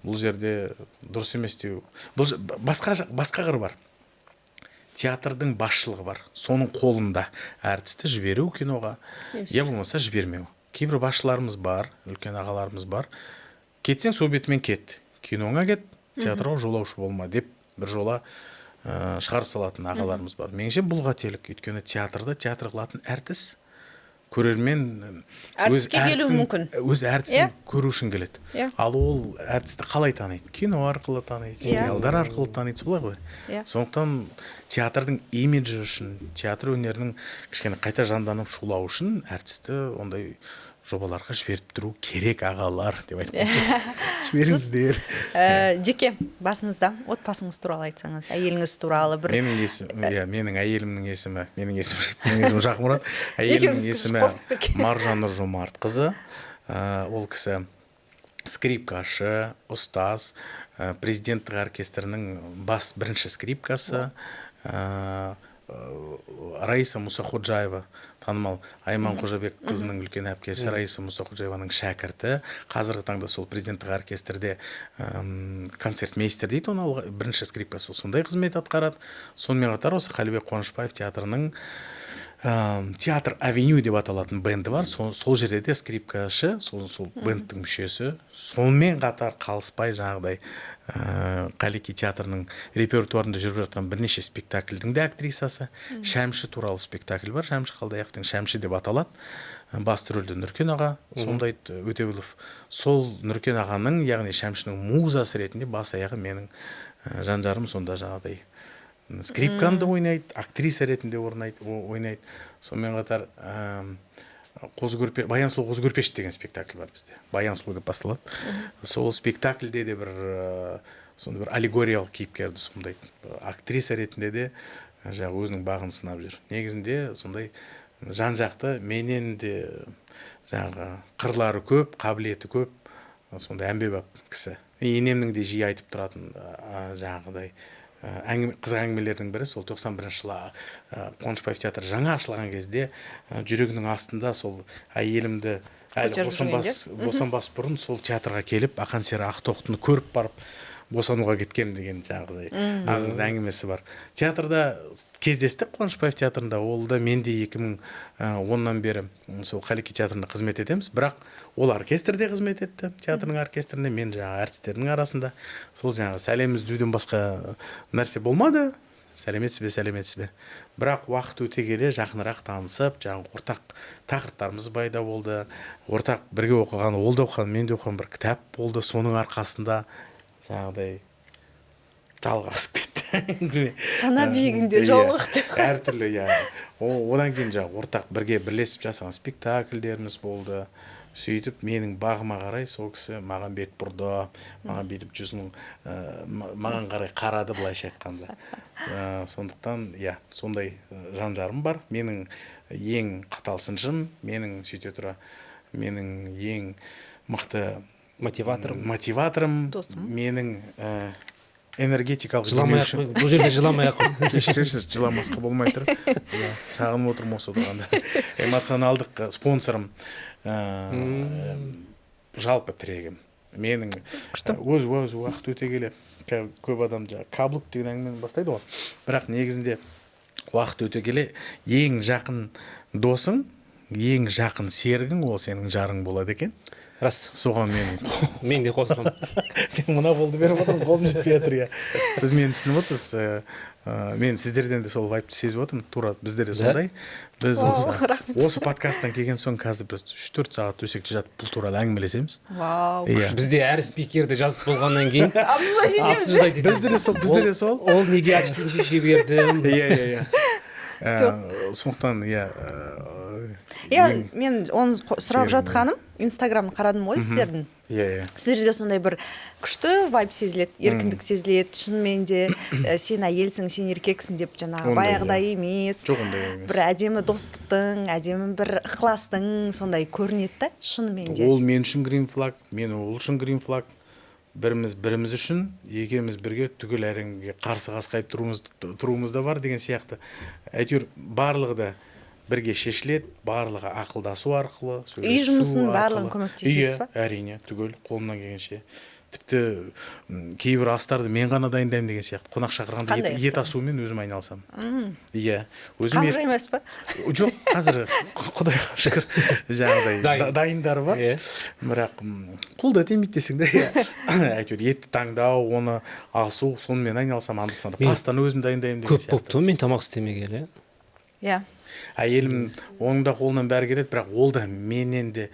Бұл жерде дұрыс емес деу. Басқа қыры бар. Театрдың басшылығы бар. Соның қолында әртісті жіберу киноға, я болмаса жібермеу. Кейбір басшыларымыз бар, үлкен ағаларымыз бар. Кетсең сол бетімен кет. Киноңа кет, театрға жолаушы болма деп бір жола шығарып салатын ағаларымыз бар. Меніңше бұл қателік. Өйткені театрда театр қылатын әртіс көрермен өз әртісін көру үшін келеді. Ал ол әртісті қалай таниды? Кино арқылы таниды, сериалдар арқылы таниды, солай ғой. Сондықтан театрдың имиджі үшін, театр өнерінің кішкене қайта жанданып шулау үшін әртісті ондай жобаларға жіберіп тұру керек ағалар деп айтып қойды. Жіберіңіздер. Жеке басыңызда отбасыңыз туралы айтсаңыз, әйеліңіз туралы бір. Менің әйелімнің есімі, менің есімім Жақмұрат. Әйелімнің есімі Маржан Нұржомартқызы. Ол кісі скрипкашы, ұстаз, президенттік оркестрінің бірінші скрипкасы. Раиса Мұсақожаева, танымал Айман Қожабек қызының үлкен әпкесі, Раиса Мұсақожаеваның шәкірті. Қазіргі таңда сол президенттік оркестрде концертмейстер дейді, оны бірінші скрипкасы сондай қызмет атқарады. Сонымен қатар осы Қалибек Қуанышбаев театрының театр авеню деп аталатын бенді бар. Сол жерде де скрипкашы, сол бендтің мүшесі. Сонымен қатар қалыспай жаңағыдай Қалеки театрының репертуарында жүріп жатқан бірнеше спектакльдің де актрисасы. Шәмші туралы спектакль бар. Шәмші Қалдаяқовтың Шәмші деп аталады. Басты рөлді Нұркен аға сомдайды, Өтеуілов. Сол Нұркен ағаның, яғни Шәмшінің музасы ретінде бас аяғы менің жан-жарым сонда жаңағыдай скрипканы да ойнайды, актриса ретінде ойнайды. Сонымен қатар Баян сұлу қозы көрпеш деген спектакль бар бізде. Баян сұлу деп басталады. Сол спектакльде де бір аллегориялық кейіпкерді сомдайды. Актриса ретінде де өзінің бағын сынап жүр. Негізінде сондай жан-жақты, менен де қырлары көп, қабілеті көп, сондай әмбебап кісі. Енемнің де жиі айтып тұратын жаңағыдай қызық әңгімелердің бірі, сол 91-ші жылы Қуанышбаев театры жаңа ашылған кезде жүрегінің астында сол әйелімді әлі босанбас бұрын сол театрға келіп Ақан сері Ақтоқтыны көріп барып босануға кеткем деген жаңағыдай аңыз әңгімесі бар. Театрда кездестік Қуанышбаев театрында, ол да мен де 2010-нан бері сол Қалеки театрында қызмет етеміз, бірақ ол оркестрде қызмет етті, театрның оркестрінде, мен жаңағы әртістердің арасында. Сол жаңағы сәлемімізден басқа нәрсе болмады. Сәлеметсіз бе. Бірақ уақыт өте келе жақынырақ танысып, жаңағы ортақ тақырыптарымыз пайда болды. Ортақ бірге оқыған, ол да оқыған, мен де оқыған бір кітап болды. Соның арқасында жаңағыдай жалғасып кетті. Сана биігінде жолықты. Әртүрлі, одан кейін жаңағы ортақ бірге бірлесіп жасаған спектакльдеріміз болды. сөйтіп менің бағыма қарай сол кісі маған бет бұрды, маған бүйтіп жүзін маған қарай қарады, былайша айтқанда. Сондықтан сондай жан жарым бар. Менің ең қатал сыншым, менің сөйте тұра менің ең мықты мотиваторым, менің энергетикалық жыламай-ақ қой, бұл жерде жыламай-ақ қой. Кешірерсіз, жыламасқа болмай тұр. Сағынып отырмын осы тұрғанда. Эмоционалдық спонсорым, жалпы тірегім. Менің өз уақыт өте келе көп адам каблук деген әңгімені бастайды ғой. Бірақ негізінде уақыт өте келе ең жақын досың, ең жақын серігің ол сенің жарың болады екен. Рас. Соған мен де қосыламын. Мына болды беріп отырмын, қолым жетпей жатыр. Сіз мені түсініп отырсыз. Мен сіздерден де сол вайпты сезіп отырмын. Тура біздер де сондай. Біз осы подкасттан келген соң қазір біз 3-4 сағат төсекте жатып бұл туралы әңгімелесеміз. Вау. Бізде әр спикерді жазып болғаннан кейін Абсолютно. Біздер де сол. Ол неге очкин шеше бердім. Сондықтан мен оны сұрап жатқаным, Инстаграмды қарадым ғой сіздердің. Сіздерде сондай бір күшті вайб сезіледі, еркіндік сезіледі, шынымен де сен әйелсің, сен еркексің деп жаңағы баяғыдай емес. Бір әдемі достықтың, әдемі бір ықыластың сондай көрінеді да, шынымен де. Ол мен үшін грин флаг, мен ол үшін грин флаг. Біріміз үшін, екеуміз бірге түгел әріңге қарсы қасқайып тұруымыз да бар деген сияқты. Әйтеуір барлығы да бірге шешіледі, барлығы ақылдасу арқылы, үй жұмысын барлығын көмектесесіз ба? Әрине, түгел қолымнан келгенше. Тіпті кейбір астарды мен ғана дайындаймын деген сияқты. Қонақ шақырғанда ет асуымен өзім айналсам. Қамыр емес па? Жоқ, қазір құдайға шүкір жаңағыдай дайындары бар. Бірақ қолда тимейді десең де, әйтеуір етті таңдау, оны асу, сонымен айналсам, анда-санда пастаны өзім дайындаймын деген сияқты. Көп болыпты мен тамақ істемегелі. Әйелім оның да қолынан бәрі келеді, бірақ ол да менен де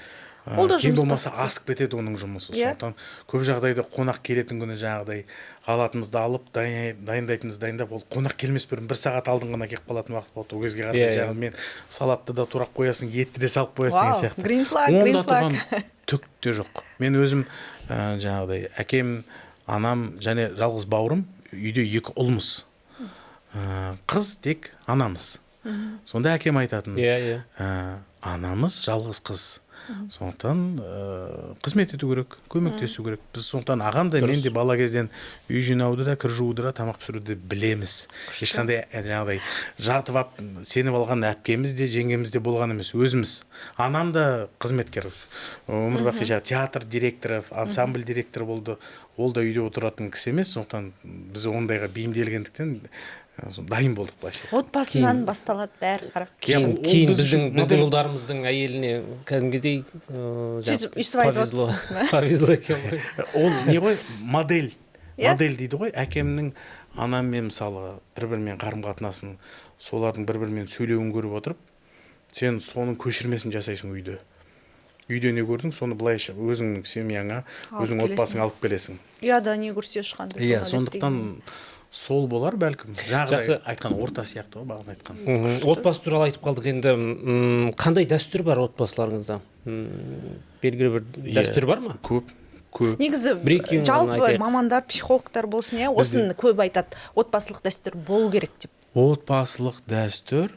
кем болмаса асып кетеді оның жұмысы. Сондықтан көп жағдайда қонақ келетін күні жаңағыдай халатымызды алып, дайындайтынымызды дайындап, ол қонақ келмес бұрын 1 сағат алдын ғана келіп қалатын уақыт болды. Ол кезге қарай жаңағы мен салатты да турап қоясың, етті де салып қоясың деген сияқты. Green flag. Онда тұрған түк те жоқ. Мен өзім жаңағыдай әкем, анам және жалғыз бауырым, үйде 2 ұлмыз. Қыз тек анамыз. Сонда әкем айтатын, анамыз жалғыз қыз. Сондықтан қызмет ету керек, көмектесу керек. Біз сондықтан ағам да мен де бала кезден үй жинауды да, кір жууды да, тамақ пісіруді білеміз. Ешқандай жаңағыдай жатып алып сеніп алған әпкеміз де, жеңгеміз де болған емес, өзіміз. Анам да қызметкер. Өмір бақи театр директоры, ансамбль директоры болды. Ол да үйде отыратын кісі емес. Сондықтан біз ондайға бейімделгендіктен дайын болдық былайша. Отбасынан басталады бәрі қарап. Кейін біздің ұлдарымыздың әйеліне кәдімгідей өйстіп айтып отырсыз ба? Повезло екен ғой. Ол не ғой, модель дейді ғой. Әкемнің анаммен мысалы бір-бірімен қарым-қатынасын, солардың бір-бірімен сөйлеуін көріп отырып, сен соның көшірмесін жасайсың үйде. Үйде не көрдің, соны былайша өзіңнің семьяңа, өзің отбасыңа алып келесің. Ұяда не көрсе ешқандай. Сондықтан сол болар бәлкім. Жаңағыдай айтқан орта сияқты ғой, бағана айтқан. Отбасы туралы айтып қалдық, енді қандай дәстүр бар отбасыларыңызда? Белгілі бір дәстүр бар ма? Көп. Негізі жалпы мамандар, психологтар болсын, осыны көп айтады. Отбасылық дәстүр болу керек деп. Отбасылық дәстүр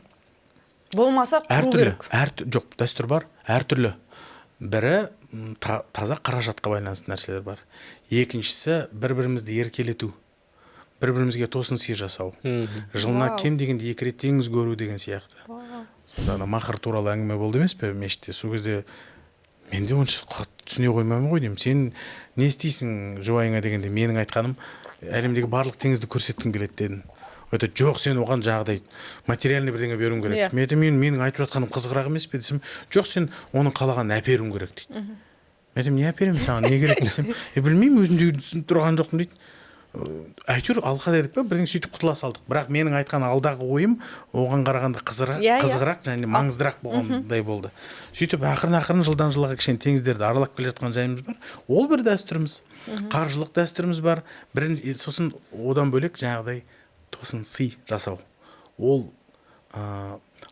болмаса құру керек. Жоқ, дәстүр бар, әртүрлі. Бірі таза қаражатқа байланысты нәрселер бар. Екіншісі бір-бірімізді еркелету. Бір-бірімізге тосын сый жасау. Жылына кем дегенде 2 рет теңіз көру деген сияқты. Сонда махр туралы әңгіме болды емес пе мешітте? Сол кезде мен де онша түсіне қоймаймын ғой деймін. Сен не істейсің жұбайыңа дегенде менің айтқаным әлемдегі барлық теңізді көрсеткім келеді дедім. Өте жоқ, сен оған жағдай материальный бірдеңе беруің керек. Менің айтып жатқаным қызығырақ емес пе десем, жоқ, сен оның қалағанын әперуің керек дейді. Мен не әперемін саған, не керек десем, білмеймін, өзімде тұрған жоқпын дейді. Әйтеуір алқа дедік пе, бірден сөйтіп құтыла салдық. Бірақ менің айтқан алдағы ойым оған қарағанда қызығырақ және маңыздырақ болғандай болды. Сөйтіп ақырын жылдан жылға кішкене теңіздерді аралап келе жатқан жайымыз бар. Ол бір дәстүріміз, қаржылық дәстүріміз бар. Сосын одан бөлек жаңағыдай тосын сый жасау. Ол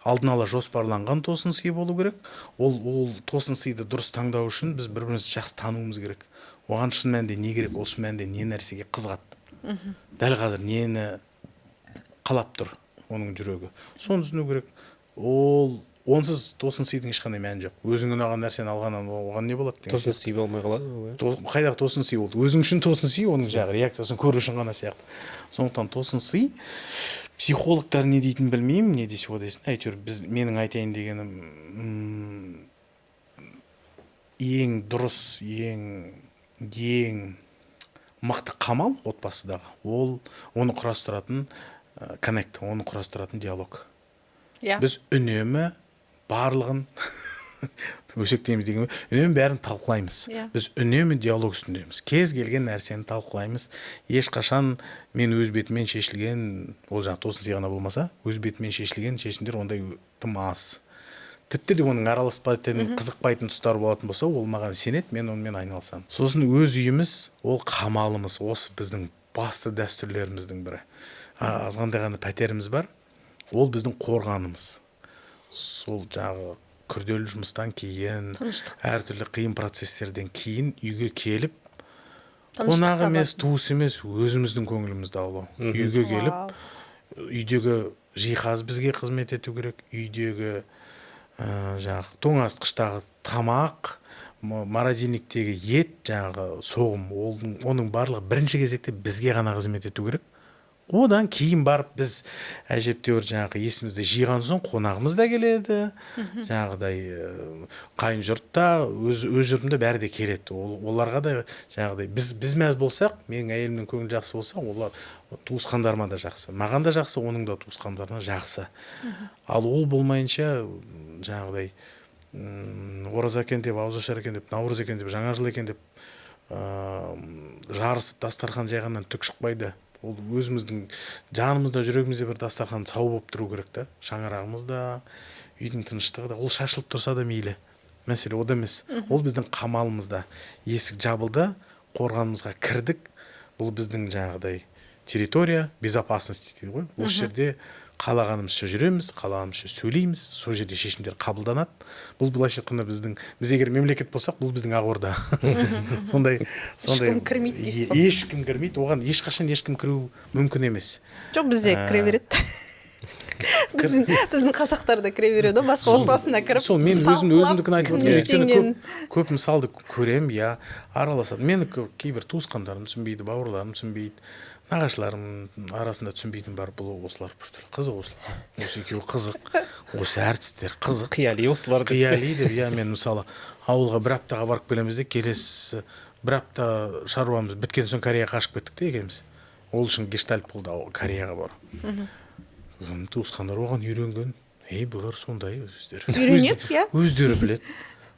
алдын ала жоспарланған тосын сый болу керек. Ол тосын сыйды дұрыс таңдау үшін біз бір бірімізді жақсы тануымыз керек. Оған шын мәнінде не керек, ол шын мәнінде не нәрсеге қызығады. Дәл қазір нені қалап тұр оның жүрегі. Соны түсіну керек. Онсыз тосын сыйдың ешқандай мәні жоқ. Өзің ұнаған нәрсені алғаннан оған не болады деген. Тосын сый болмай қалады. Қайдағы тосын сый ол? Өзің үшін тосын сый, оның жағы реакциясын көру үшін ғана сияқты. Сондықтан тосын сый, психологтар не дейтін білмеймін, не десе о десін. Әйтеуір менің айтайын дегенім ең дұрыс, ең мықты қамал отбасыдағы. Оны құрастыратын коннект, оны құрастыратын диалог. Біз үнемі барлығын өсектейміз деген, үнемі бәрін талқылаймыз. Біз үнемі диалог үстіндеміз. Кез келген нәрсені талқылаймыз. Ешқашан мен өз бетімен шешілген, ол жаңа тосын сый ғана болмаса, өз бетімен шешілген шешімдер ондай тым аз. Тіпті де оның араласпайтын, қызықпайтын тұстары болатын болса, ол маған сенеді, мен онымен айналысамын. Сосын өз үйіміз, ол қамалымыз, осы біздің басты дәстүрлеріміздің бірі. Азғандай ғана пәтеріміз бар, ол біздің қорғанымыз. Сол жағы күрделі жұмыстан кейін, әртүрлі қиын процесстерден кейін үйге келіп, қонақ емес, туыс емес, өзіміздің көңілімізді аулау. Үйге келіп, үйдегі жиһаз бізге қызмет ету керек, үйдегі жаңағы тоңазытқыштағы тамақ, морозильниктегі ет, жаңағы соғым, оның барлығы бірінші кезекте бізге ғана қызмет ету керек. Одан кейін барып біз әжептәуір жаңағы есімізді жиған соң қонағымыз да келеді. Жаңағыдай қайын жұртта, өз жұртымда бәрі де келеді. Оларға да жаңағыдай біз мәз болсақ, менің әйелімнің көңілі жақсы болса, олар туысқандарыма да жақсы. Маған да жақсы, оның да туысқандарына жақсы. Ал ол болмайынша жаңағыдай ораза екен деп, ауызашар екен деп, наурыз екен деп, жаңа жыл екен деп жарысып дастархан жайғаннан түк шықпайды. Ол өзіміздің жанымызда, жүрегімізде бір дастархан сау болып тұру керек та. Шаңырағымызда, үйдің тыныштығы да, ол шашылып тұрса да мейлі. Мәселе ода емес. Ол біздің қамалымызда. Есік жабылды, қорғанымызға кірдік. Бұл біздің жаңағыдай территория, безопасность дейді ғой. Осы жерде қалағанымызша жүреміз, қалағанымызша сөйлейміз, сол жерде шешімдер қабылданады. Бұл былайша айтқанда біз егер мемлекет болсақ, бұл біздің Ақорда. Сондай ешкім кірмейді дейсіз ғой. Ешкім кірмейді, оған ешқашан ешкім кіру мүмкін емес. Жоқ, бізде кіре береді. Біздің қазақтар да кіре береді, басқа отбасына кіріп. Сол мен өзімдікін айтып отырмын. Көп мысалды көрем, араласады. Мені кейбір туысқандарым түсінбейді, бауырларым түсінбейді. Нағашыларым арасында түсінбейтін бар, бұл осылар біртүрлі қызық, осылар. Осы екеуі қызық, осы әртістер қызық. Қияли осылар деп. Қияли деп, мен мысалы ауылға бір аптаға барып келеміз де, келесі бір апта шаруамыз біткен соң Кореяға қашып кеттік те екеуміз. Ол үшін гештальт болды Кореяға бару. Туысқандар оған үйренген. Бұлар сондай өздері. Үйренеді, өздері біледі.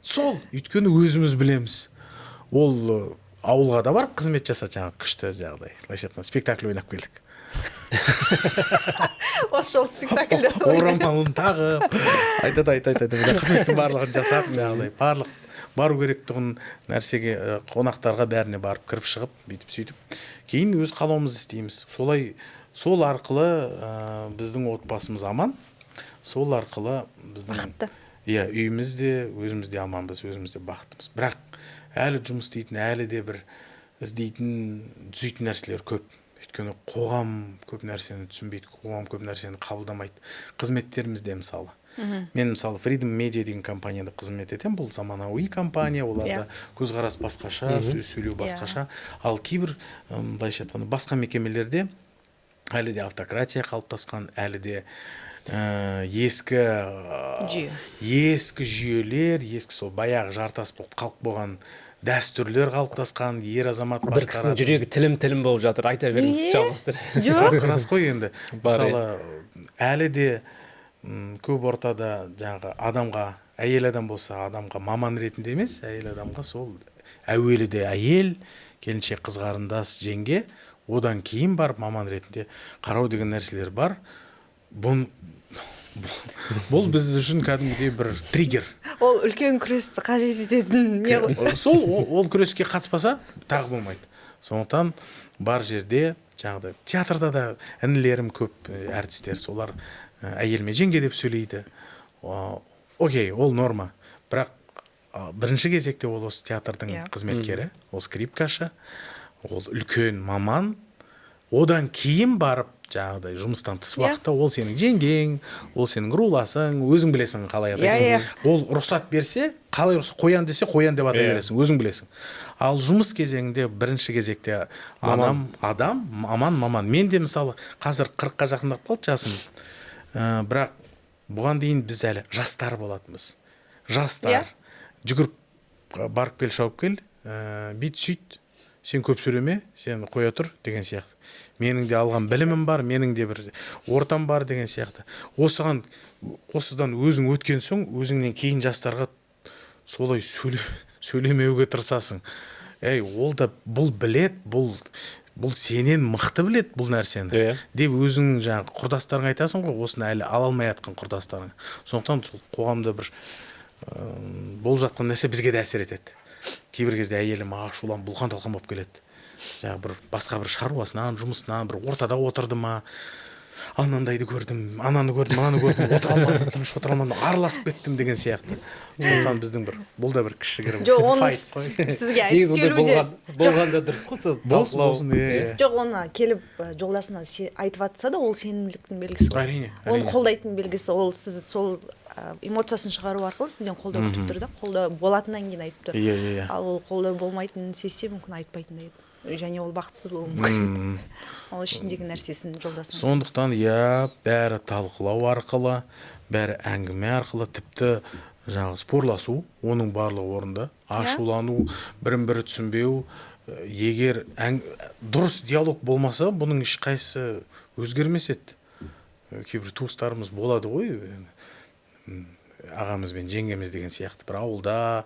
Сол, өйткені өзіміз білеміз. Ол ауылға да барып қызмет жасады, жаңағы күшті жағдай. Спектакль ойнап келдік. Осы жол спектакльді орамалын тағып, айтады. Қызметтің барлығын жасап, жаңағыдай барлық бару керектігін нәрсеге, қонақтарға бәріне барып кіріп шығып, бүйтіп сөйтіп. Кейін өз қалауымызды істейміз. Сол арқылы біздің отбасымыз аман. Сол арқылы біздің үйіміз де, өзіміз де аманбыз, өзіміз де бақыттымыз. Бірақ әлі жұмыс істейтін, әлі де бір іздейтін, түзейтін нәрселер көп. Өйткені қоғам көп нәрсені түсінбейді, қоғам көп нәрсені қабылдамайды. Қызметтерімізде мысалы. Мен мысалы Freedom Media деген компанияда қызмет етем. Бұл заманауи компания, оларда көзқарас басқаша, сөз сөйлеу басқаша. Ал кейбір басқа мекемелерде әлі де автократия қалыптасқан, әлі де ескі жүйелер, ескі сол баяғы жартас болып қалып болған дәстүрлер қалыптасқан, ер азамат басқарады. Бір кісінің жүрегі тілім болып жатыр, айта беріңіз, жалғастыр. Жоқ. Рас қой енді. Мысалы, әлі де көп ортада жаңағы адамға, әйел адам болса, адамға маман ретінде емес, әйел адамға сол әуелі де әйел, келіншек қыз қарындас жеңге, одан кейін барып маман ретінде қарау деген нәрселер бар. бұл біз үшін кәдімгідей бір триггер. Ол үлкен күресті қажет ететін не ғой? Сол ол күреске қатыспаса тағы болмайды. Сондықтан бар жерде жаңағыдай театрда да інілерім көп әртістер, солар әйелме жеңге деп сөйлейді. Окей, ол норма. Бірақ бірінші кезекте ол осы театрдың қызметкері, ол скрипкашы, ол үлкен маман. Одан кейін барып жаңағыдай жұмыстан тыс уақытта ол сенің жеңгең, ол сенің руласың, өзің білесің қалай атайсың. Ол рұқсат берсе, қалай рұқсат қоян десе қоян деп атай бересің, өзің білесің. Ал жұмыс кезеңінде бірінші кезекте адам, маман. Мен де мысалы қазір 40-қа жақындап қалды жасым. Бірақ бұған дейін біз әлі жастар болатынбыз. Жастар. Жүгіріп барып кел, шауып кел, бит сөйт. Сен көп сөйлеме, сен қоя тұр деген сияқты. Менің де алған білімім бар, менің де бір ортам бар деген сияқты. Осыдан өзің өткен соң, өзіңнен кейін жастарға солай сөйлемеуге тырысасың. Ол да бұл білет, бұл сенен мықты білет бұл нәрсені. Деп өзің жаңағы құрдастарыңа айтасың ғой, осыны әлі ала алмай жатқан құрдастарың. Сондықтан сол қоғамда бір болып жатқан нәрсе бізге де әсер етеді. Кейбір кезде әйелім ашуланып бұлқан-талқан болып келеді. Жаңағы бір басқа бір шаруасынан, жұмысынан бір ортада отырды ма, анандайды көрдім, ананы көрдім, отыра алмадым, тыныш отыра алмадым, араласып кеттім деген сияқты. Сондықтан біздің бұл да бір кішігірім файт қой. Сізге айтып келуде болғанда дұрыс қой, талқылау. Жоқ, оны келіп жолдасына айтып жатса да, ол сенімділіктің белгісі ғой. Әрине. Оны қолдайтын белгісі, ол сіз сол эмоциясын шығару арқылы сізден қолдау күтіп тұр да, қолдау болатыннан кейін айтып тұр. Ал ол қолдау болмайтынын сезсе, мүмкін айтпайтын еді. Және ол бақытсыз болуы мүмкін. Ол ішіндегі нәрсесін жолдасына. Сондықтан бәрі талқылау арқылы, бәрі әңгіме арқылы, тіпті жаңағы спорласу, оның барлығы орында. Ашулану, бірін-бірі түсінбеу. Егер дұрыс диалог болмаса, бұның ешқайсысы өзгермес еді. Кейбір туыстарымыз болады ғой, ағамыз бен жеңгеміз деген сияқты. Бір ауылда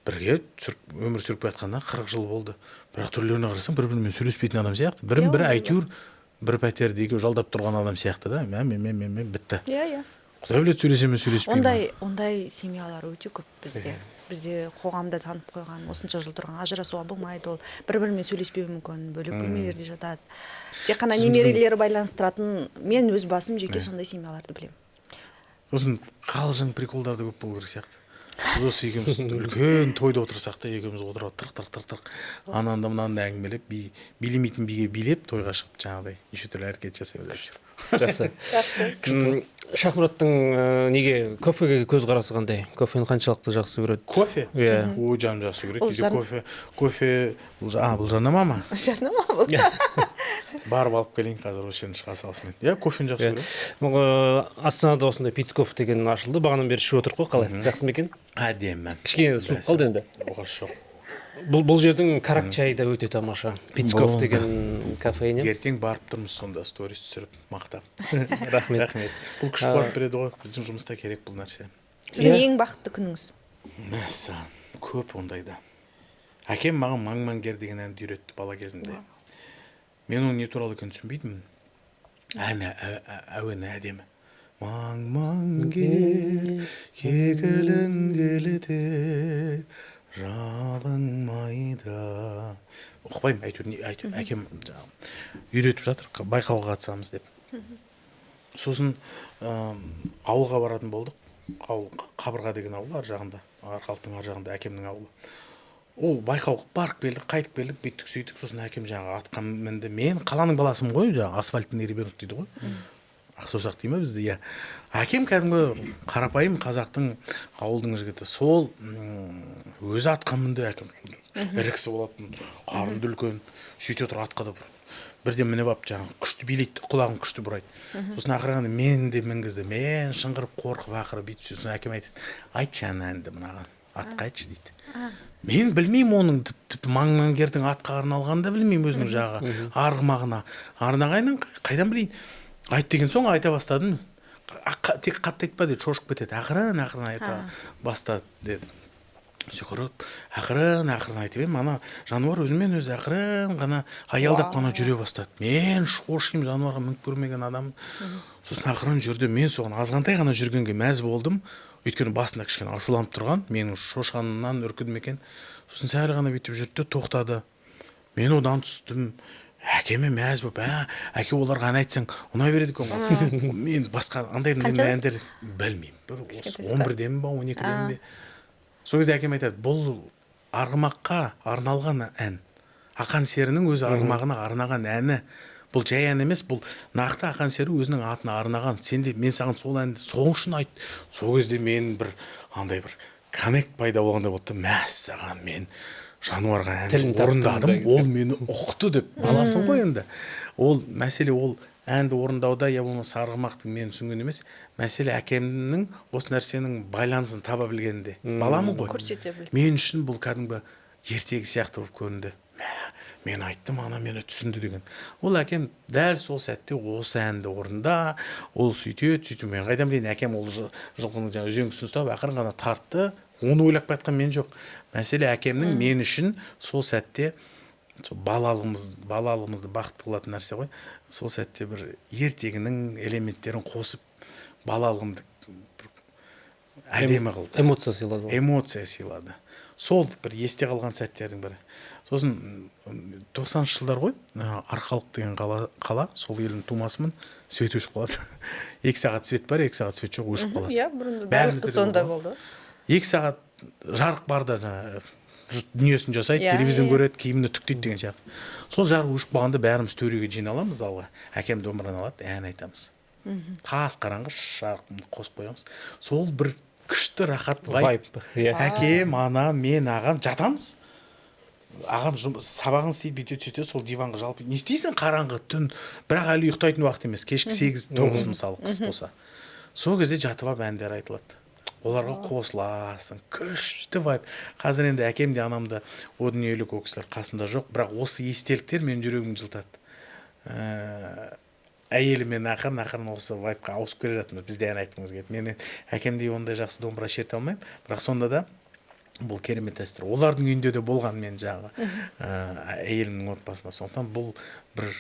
бірге өмір сүріп жатқанда 40 жыл болды. Бірақ түрлеріне қарасаң, бір-бірімен сөйлеспейтін адам сияқты. Бірін-бірі әйтеуір бір пәтердегі жалдап тұрған адам сияқты да. Мен бітті. Құдай біледі, сөйлесе ме, сөйлеспей ме. Ондай семьялар өте көп бізде. Бізде қоғамда танып қойған, осынша жыл тұрған, ажырасуға болмайды, ол бір-бірімен сөйлеспеуі мүмкін, бөлек бөлмелерде жатады. Тек қана немерелері байланыстыратын, мен өз басым жеке сондай семьяларды білемін. Сосын қалжың приколдарды көп болу керек сияқты. Біз осы екеуміз үлкен тойда отырсақ та, екеуміз отырып тырқ ананда мынаны әңгімелеп, билемейтін биге билеп, тойға шығып жаңағыдай неше түрлі әрекет жасай береміз. Жақсы. Шахмұраттың неге кофеге көзқарасы қандай? Кофені қаншалықты жақсы көреді? Кофе? Ой, жаным жақсы көреді. Кофе бұл жарнама ма? Жарнама бұл. Барып алып келейін қазір осы жерін шыға салысымен. Кофені жақсы көреді. Астанада осындай Пицкоф деген ашылды. Бағанадан бері ішіп отырық қой, қалай? Жақсы ма екен? Әдемі. Кішкене суып қалды енді. Оғаш жоқ. Бұл жердің карак чайы да өте тамаша. Пицкоф деген кафене. Ертең барып тұрмыз сонда, сторис түсіріп, мақтап. Рахмет. Бұл күш қуат береді ғой, біздің жұмыста керек бұл нәрсе. Сіздің ең бақытты күніңіз? Мәссаған, көп ондайда. Әкем маған маң-маңгер деген әнді үйретті бала кезінде. Мен оның не туралы екенін түсінбейтінмін. Әуені әдемі. Маң-маңгер кекілің келеді, жалынмайда. Оқпаймын, әйтеуір әкем үйретіп жатыр, байқауға қатысамыз деп. Сосын ауылға баратын болдық. Ауыл Қабырға деген ауыл ар жағында, Арқалықтың ар жағында әкемнің ауылы. Ол байқауға барып келдік, қайтып келдік, бүйттік сөйттік. Сосын әкем жаңағы атқа мінді. Мен қаланың баласымын ғой, асфальтный ребенок дейді ғой. Ақсосақ дей ма бізді, Әкем кәдімгі қарапайым қазақтың ауылдың жігіті. Сол өзі атқа мінді, әкем ірі кісі болатын, қарынды үлкен, сөйте тұр атқа да бірден мініп алып жаңағы күшті билейді, құлағын күшті бұрайды. Сосын ақырғанда мен де мінгізді, мен шыңғырып қорқып ақырып бүйтіп. Сосын әкем айтады, айтшы ана әнді мынаған, атқа айтшы дейді. Мен білмеймін оның тіпті маңмаңгердің атқа арналғанын да білмеймін, өзінің жағы арғымағына арнағайын қайдан білейін. Айт деген соң айта бастадым. Тек қатты айтпа деді, шошып кетеді. Ақырын айта бастады деді. секіріп ақырын айтып едім, ана жануар өзімен өзі ақырын ғана аялдап қана жүре бастады. Мен шошимын, жануарға мініп көрмеген адам. Сосын ақырын жүрді. Мен соған азғантай ғана жүргенге мәз болдым. Өйткені басында кішкене ашуланып тұрған, менің шошқанымнан үркідім екен. Сосын сәл ғана бүйтіп жүрді, тоқтады. Мен одан түстім. Әкеме мәз болып, әке оларға ән айтсаң ұнай береді екен ғой. Мен басқа андай әндер білмеймін. Бір 11-ден ба, 12-ден бе. Сол кезде әкем айтады, бұл арғымаққа арналған ән. Ақан серінің өзі арғымағына арнаған әні. Бұл жай ән емес, бұл нақты ақан сері өзінің атына арнаған. Мен саған сол әнді сол үшін айт. Сол кезде мен бір андай бір коннект пайда болғандай болды. Мәссаған, мен жануарға әнді орындадым, ол мені ұқты деп. Баласың ғой енді. Ол мәселе ол әнді орындауда, я болмаса арғымақтың мен түсінген емес, мәселе әкемнің осы нәрсенің байланысын таба білгенде. Баламын ғой. Көрсете білді. Мен үшін бұл кәдімгі ертегі сияқты болып көрінді. Мен айттым, ана мені түсінді деген. Ол әкем дәл сол сәтте осы әнді орында, ол сөйтеді. Мен қайдан білейін, әкем ол жылқының үзеңгісін ұстап ақырын ғана тартты. Оны ойлап қайтқан мен жоқ. Мәселе әкемнің мен үшін сол сәтте балалығымызды бақытты қылатын нәрсе ғой. Сол сәтте бір ертегінің элементтерін қосып балалығымды әдемі қылды. Эмоция сыйлады. Эмоция сыйлады. Сол бір есте қалған сәттердің бірі. Сосын 90-шы жылдар ғой, Арқалық деген қала, сол елдің тумасымын, свет өшіп қалады. 2 сағат свет бар, 2 сағат свет жоқ, өшіп қалады. Иә, бұрында барлығы сондай болды. 2 сағат жарық барда дүниесін жасайды, телевизор көреді, киімді түктейді деген сияқты. Сол жарық өшіп қалғанда бәріміз төреге жиналамыз залға. Әкем домбыраны алады, ән айтамыз. Тас қараңғы жарық қосып қоямыз. Сол бір күшті рахат вайб. Әкем, анам, мен, ағам жатамыз. Ағам сабағын істейді, бүйтеді, сөйтеді, сол диванға жалпы. Не істейсің қараңғы түн, бірақ әлі ұйықтайтын уақыт емес, кешкі 8-9 мысалы қыс болса. Сол кезде жатып алып әндер айтылады. Оларға қосыласың, күшті вайб. Қазір енді әкем де анам да о дүниелік ол кісілер қасында жоқ, бірақ осы естеліктер менің жүрегімді жылтады. Әйелімен ақырын осы вайбқа ауысып келе жатырмыз, біз де ән айтқымыз келеді. Мен әкемдей ондай жақсы домбыра шерте алмаймын, бірақ сонда да бұл керемет дәстүр. Олардың үйінде де болған мен жағы әйелімнің отбасында. Сондықтан бұл бір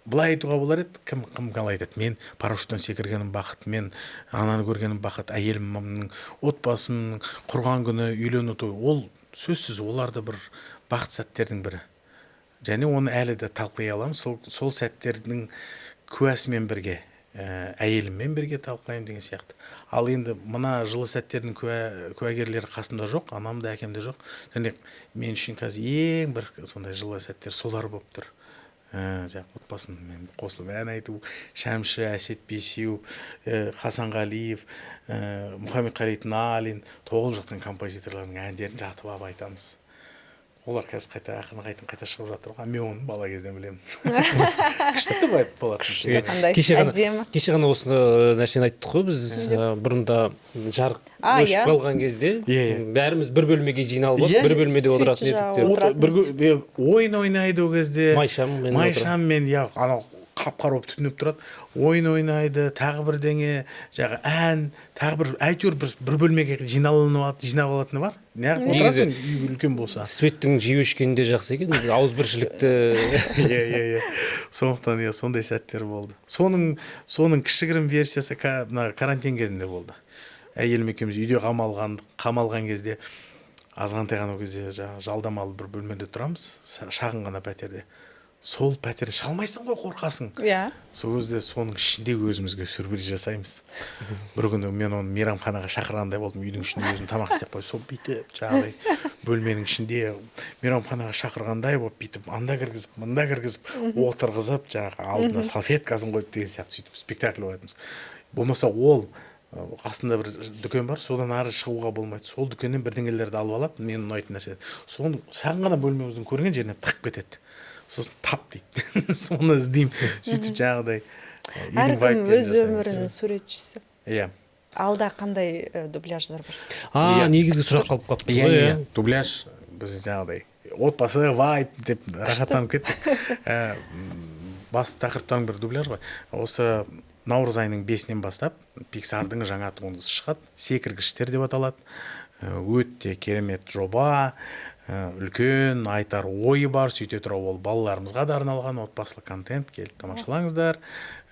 былай айтуға болар еді, кім қалай айтады, мен парашюттан секіргенім бақыт, мен ананы көргенім бақыт, әйелімнің отбасымның құрған күні, үйлену тойы, ол сөзсіз оларды бір бақыт сәттердің бірі. Және оны әлі де талқылай аламыз. Сол сәттердің куәсімен бірге, әйеліммен бірге талқылаймын деген сияқты. Ал енді мына жылы сәттердің куәгерлері қасында жоқ, анам да әкем де жоқ. Және мен үшін қазір ең бір сондай жылы сәттер солар болып тұр. Отбасыммен қосылып ән айту, Шәмші, Әсет Бейсеуов, Хасанғалиев, Мұхаммедқали Тыналин, толып жатқан композиторлардың әндерін жатып алып айтамыз. Олар қазір қайта шығып жатыр ғой. Мен оны бала кезден білемін. Күшті вайб болады. Кеше ғана осы нәрсені айттық қой біз. Бұрында жарық өшіп қалған кезде бәріміз бір бөлмеге жиналып, бір бөлмеде отыратын едік. Ойын ойнайды ол кезде. Майшаммен анау қап-қара болып түтініп тұрады. Ойын ойнайды, тағы бірдеңе, ән, тағы бір әйтеуір бір бөлмеге жинап алатыны бар. Неғып отырасың, үй үлкен болса. Светтің жиі өшкенде жақсы екен, ауызбіршілікті. Сондықтан сондай сәттер болды. Соның кішігірім версиясы карантин кезінде болды. Әйелім екеуміз үйде қамалған кезде, азғантай ғана кезде жалдамалы бір бөлмеде тұрамыз, шағын ғана пәтерде. Сол пәтерден шыға алмайсың ғой, қорқасың. Сол кезде соның ішінде өзімізге сюрприз жасаймыз. Бір күні мен оны мейрамханаға шақырғандай болдым, үйдің ішінде өзім тамақ істеп қойып, сол бүйтіп жаңағыдай бөлменің ішінде мейрамханаға шақырғандай болып бүйтіп анда кіргізіп, мында кіргізіп, отырғызып, жаңағы алдына салфеткасын қойып деген сияқты сөйтіп спектакль ойнадық. Болмаса ол астында бір дүкен бар, содан ары шығуға болмайды. Сол дүкеннен бірдеңелерді алып алады, мен ұнайтын нәрсе. Соны шағын ғана бөлмеміздің көрген жеріне тығып кетеді. Сосын тап дейді. Соны іздеймін. Сөйтіп жаңағыдай. Әркім өз өмірінің суретшісі. Иә. Алда қандай дубляждар бар? Негізгі сұрақ қалып қапты ғой. Дубляж біз жаңағыдай отбасы вайб деп рахаттанып кеттік. Басты тақырыптың бір дубляж ғой. Осы наурыз айының 5-нен бастап Pixar'дың жаңа туындысы шығады. Секіргіштер деп аталады. өте керемет жоба, үлкен айтар ойы бар. Сөйте тұра ол балаларымызға да арналған отбасылық контент, келіп тамашалаңыздар.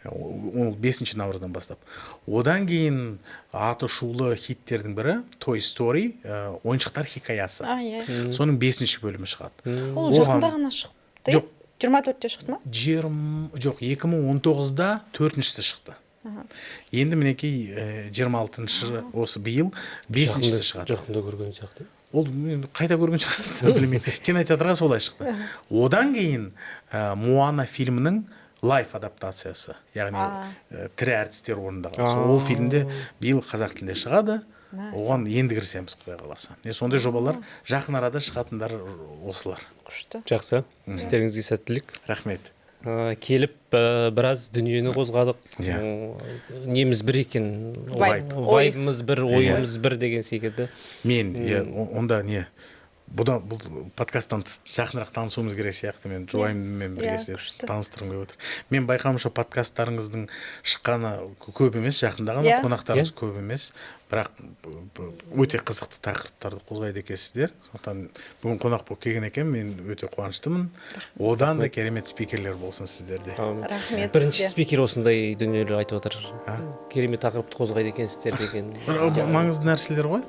Ол 5 наурыздан бастап. Одан кейін аты шулы хиттердің бірі Toy Story, ойыншықтар хикаясы. Иә. Соның 5 бөлімі шығады. Ол жақында ғана шықты. Жоқ. 24-те шықты ма? Жоқ, 2019-да 4-шісі шықты. Енді мінекей 26-шы осы биыл 5-шісі шығады. Жақында көрген сияқты. Ол қайта көрген шығарсыз, білмеймін. Кинотеатрға солай шықты. Одан кейін Моана фильмінің лайф адаптациясы, яғни тірі әртістер орындаған. Ол фильмде биыл қазақ тілінде шығады. Оған енді кірісеміз, Құдай қаласа. Сондай жобалар жақын арада шығатындар осылар. Күшті. Жақсы. Істеріңізге сәттілік. Рахмет. Келіп біраз дүниені қозғадық. Неміз бір екен, вайбымыз бір, ойымыз бір деген секілді. Мен, онда не? Бұл подкасттан жақынырақ танысуымыз керек сияқты, мен жұбайыммен бірге таныстырғым келіп отыр. Мен байқауымша подкасттарыңыздың шыққаны көп емес, жақындаған қонақтарыңыз көп емес, бірақ өте қызықты тақырыптарды қозғайды екенсіздер. Сондықтан бүгін қонақ болып келген екен, мен өте қуаныштымын. Одан да керемет спикерлер болсын сіздерде. Рахмет. Бірінші спикер осындай дүниелер айтып отыр. Керемет тақырыпты қозғайды екенсіздер деген. Маңызды нәрселер ғой.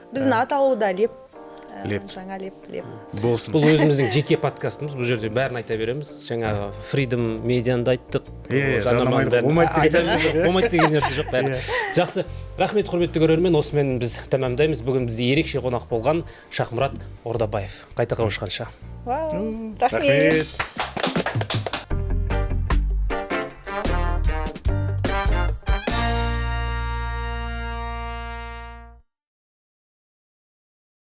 Біздің атауы да леп. Жаңа леп. Болсын. Бұл өзіміздің жеке подкастымыз, бұл жерде бәрін айта береміз. Жаңа Freedom Media'нды айттық. Болмайды деген нәрсе жоқ бәрі. Жақсы. Рахмет, құрметті көрермен. Осымен біз тәмамдаймыз. Бүгін бізде ерекше қонақ болған Шахмұрат Ордабаев. Қайта қауышқанша. Рахмет.